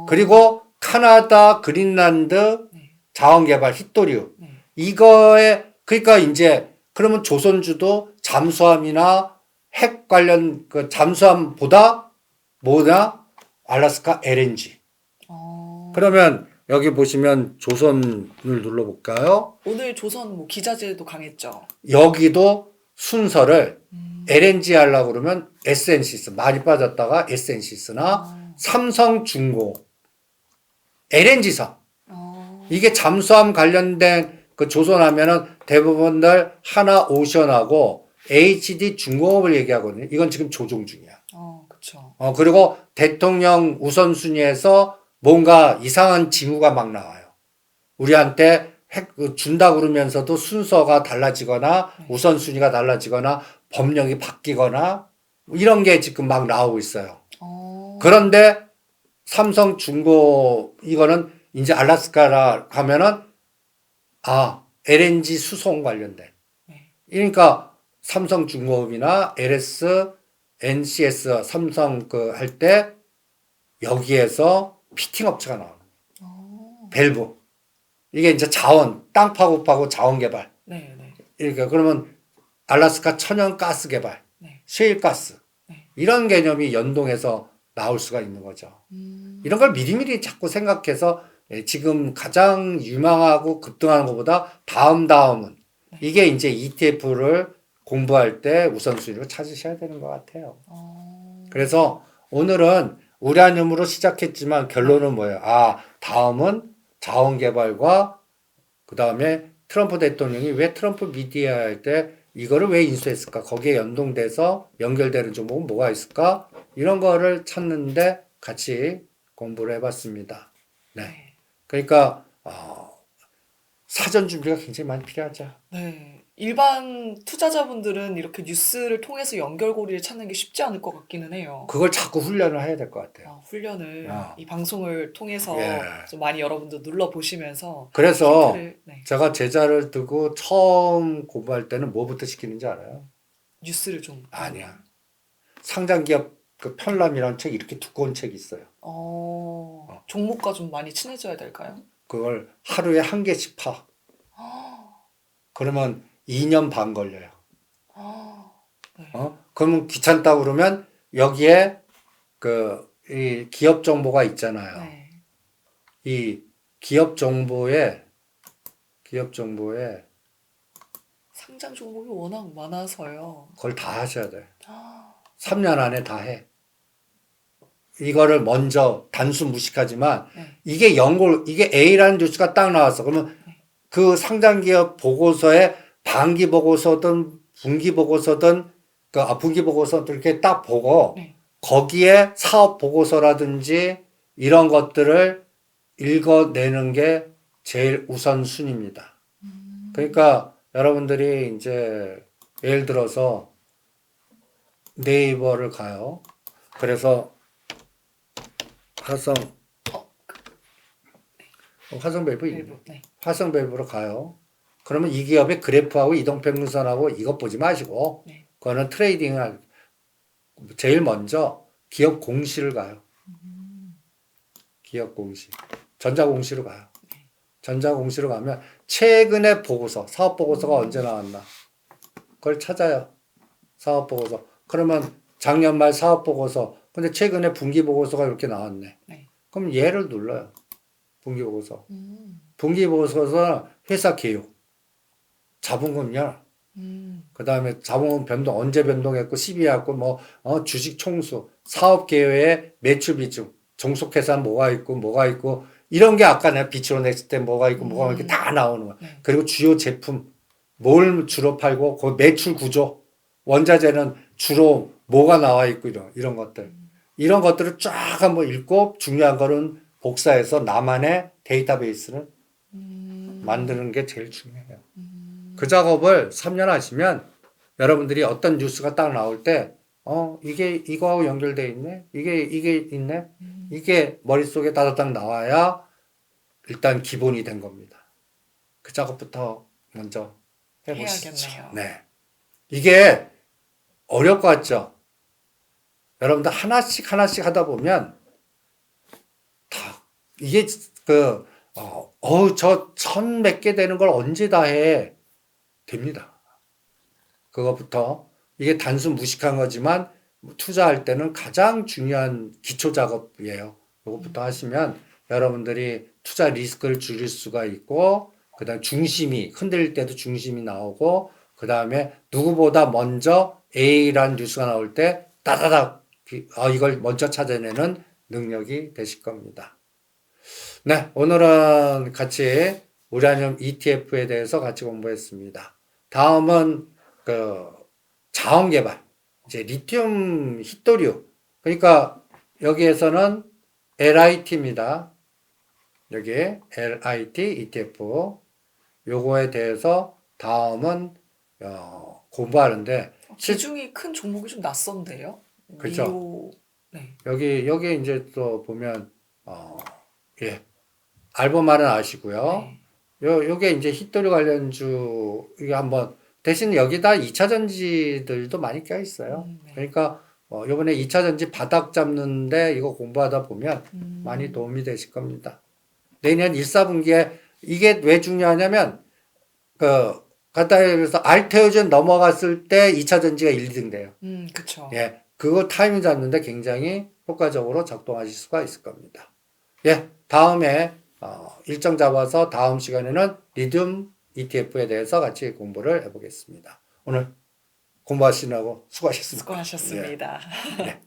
그리고 카나다, 그린란드 네. 자원개발 힛도류. 네. 이거에 그러니까 이제 그러면 조선주도 잠수함이나 핵 관련 그 잠수함보다 뭐냐? 알래스카 LNG. 그러면 여기 보시면 조선을 눌러볼까요? 오늘 조선 뭐 기자재도 강했죠. 여기도 순서를 LNG 하려고 그러면 SNC스 많이 빠졌다가 SNC스나 삼성중공 LNG선 이게 잠수함 관련된 그 조선하면은 대부분들 하나오션하고 HD 중공업을 얘기하거든요. 이건 지금 조종 중이야. 그쵸. 그리고 대통령 우선순위에서 뭔가 이상한 징후가 막 나와요. 우리한테 준다 그러면서도 순서가 달라지거나 네. 우선순위가 달라지거나 법령이 바뀌거나 이런 게 지금 막 나오고 있어요. 그런데 삼성중공 이거는 이제 알래스카라 하면은 LNG 수송 관련된. 네. 그러니까 삼성중공업이나 LS, NCS, 삼성 할 때 여기에서 피팅 업체가 나와요. 밸브. 이게 이제 땅 파고 자원 개발. 네, 네. 이렇게 그러면 알래스카 천연 가스 개발, 네. 셰일 가스. 네. 이런 개념이 연동해서 나올 수가 있는 거죠. 이런 걸 미리미리 자꾸 생각해서 지금 가장 유망하고 급등하는 것보다 다음은 이게 이제 ETF를 공부할 때 우선순위로 찾으셔야 되는 것 같아요. 그래서 오늘은 우라늄으로 시작했지만 결론은 뭐예요? 다음은 자원개발과 그 다음에 트럼프 대통령이 왜 트럼프 미디어 할 때 이거를 왜 인수했을까? 거기에 연동돼서 연결되는 종목은 뭐가 있을까? 이런 거를 찾는데 같이 공부를 해봤습니다. 네. 그러니까 사전 준비가 굉장히 많이 필요하죠. 네. 일반 투자자분들은 이렇게 뉴스를 통해서 연결고리를 찾는 게 쉽지 않을 것 같기는 해요. 그걸 자꾸 훈련을 해야 될 것 같아요. 훈련을 이 방송을 통해서 예. 좀 많이 여러분들 눌러보시면서 그래서 힌트를, 네. 제가 제자를 두고 처음 공부할 때는 뭐부터 시키는지 알아요? 뉴스를 좀. 아니야. 상장기업 그 편람이라는 책 이렇게 두꺼운 책이 있어요. 종목과 좀 많이 친해져야 될까요? 그걸 하루에 한 개씩 파. 그러면 2년 반 걸려요. 네. 그러면 귀찮다 그러면 여기에 이 기업 정보가 있잖아요. 네. 이 기업 정보에 상장 종목이 워낙 많아서요. 그걸 다 하셔야 돼. 3년 안에 다 해. 이거를 먼저 단순 무식하지만 네. 이게 A라는 뉴스가 딱 나왔어. 그러면 그 상장기업 보고서에 반기 보고서든 분기 보고서든 분기 보고서든 이렇게 딱 보고 네. 거기에 사업 보고서라든지 이런 것들을 읽어내는 게 제일 우선순위입니다. 그러니까 여러분들이 이제 예를 들어서 네이버를 가요. 그래서 화성 화성 밸브 있네. 밸브. 네. 화성 밸브로 가요. 그러면 이 기업의 그래프하고 이동평균선하고 이것 보지 마시고 네. 그거는 트레이딩을 제일 먼저 기업 공시를 가요. 기업 공시. 전자공시로 가요. 전자공시로 가면 최근에 보고서, 사업 보고서가 언제 나왔나. 그걸 찾아요. 사업 보고서. 그러면 작년 말 사업 보고서. 근데 최근에 분기 보고서가 이렇게 나왔네. 네. 그럼 얘를 눌러요. 분기 보고서. 음. 분기 보고서는 회사 개요. 자본금요. 그 다음에 자본금 변동, 언제 변동했고, 12했고, 주식 총수, 사업 계획의 매출 비중, 종속회사 뭐가 있고, 이런 게 아까 내가 비치로 냈을 때 뭐가 있고, 뭐가 이렇게 다 나오는 거야. 네. 그리고 주요 제품, 뭘 주로 팔고, 그 매출 구조, 원자재는 주로 뭐가 나와 있고, 이런 것들. 이런 것들을 쫙 한번 읽고, 중요한 거는 복사해서 나만의 데이터베이스를 만드는 게 제일 중요해요. 그 작업을 3년 하시면 여러분들이 어떤 뉴스가 딱 나올 때, 이게 이거하고 연결돼 있네? 이게 있네? 이게 머릿속에 따다닥 나와야 일단 기본이 된 겁니다. 그 작업부터 먼저 해보시죠. 해야겠네요. 네. 이게 어려울 것 같죠? 여러분들 하나씩 하다 보면 다, 이게 저 1,000몇 개 되는 걸 언제 다 해? 됩니다. 그것부터 이게 단순 무식한 거지만 투자할 때는 가장 중요한 기초 작업이에요. 이것부터 하시면 여러분들이 투자 리스크를 줄일 수가 있고 그다음 중심이 흔들릴 때도 중심이 나오고 그다음에 누구보다 먼저 A라는 뉴스가 나올 때 따다닥 이걸 먼저 찾아내는 능력이 되실 겁니다. 네, 오늘은 같이 우라늄 ETF에 대해서 같이 공부했습니다. 다음은 자원 개발, 이제 리튬 히토류. 그러니까 여기에서는 LIT입니다. 여기 LIT ETF. 요거에 대해서 다음은 공부하는데 비중이 큰 종목이 좀 낯선데요. 그렇죠. 리오. 네. 여기 이제 또 보면 예. 알보말은 아시고요. 네. 요게 이제 히토류 관련주, 이게 한번, 대신 여기다 2차 전지들도 많이 껴 있어요. 네. 그러니까, 요번에 2차 전지 바닥 잡는데 이거 공부하다 보면 많이 도움이 되실 겁니다. 내년 1, 4분기에 이게 왜 중요하냐면, 간단히 서 알테오젠 넘어갔을 때 2차 전지가 1, 2등 돼요. 그쵸. 예. 그거 타이밍 잡는데 굉장히 효과적으로 작동하실 수가 있을 겁니다. 예. 다음에, 일정 잡아서 다음 시간에는 리튬 ETF에 대해서 같이 공부를 해보겠습니다. 오늘 공부하시느라고 수고하셨습니다. 수고하셨습니다. 예. 네.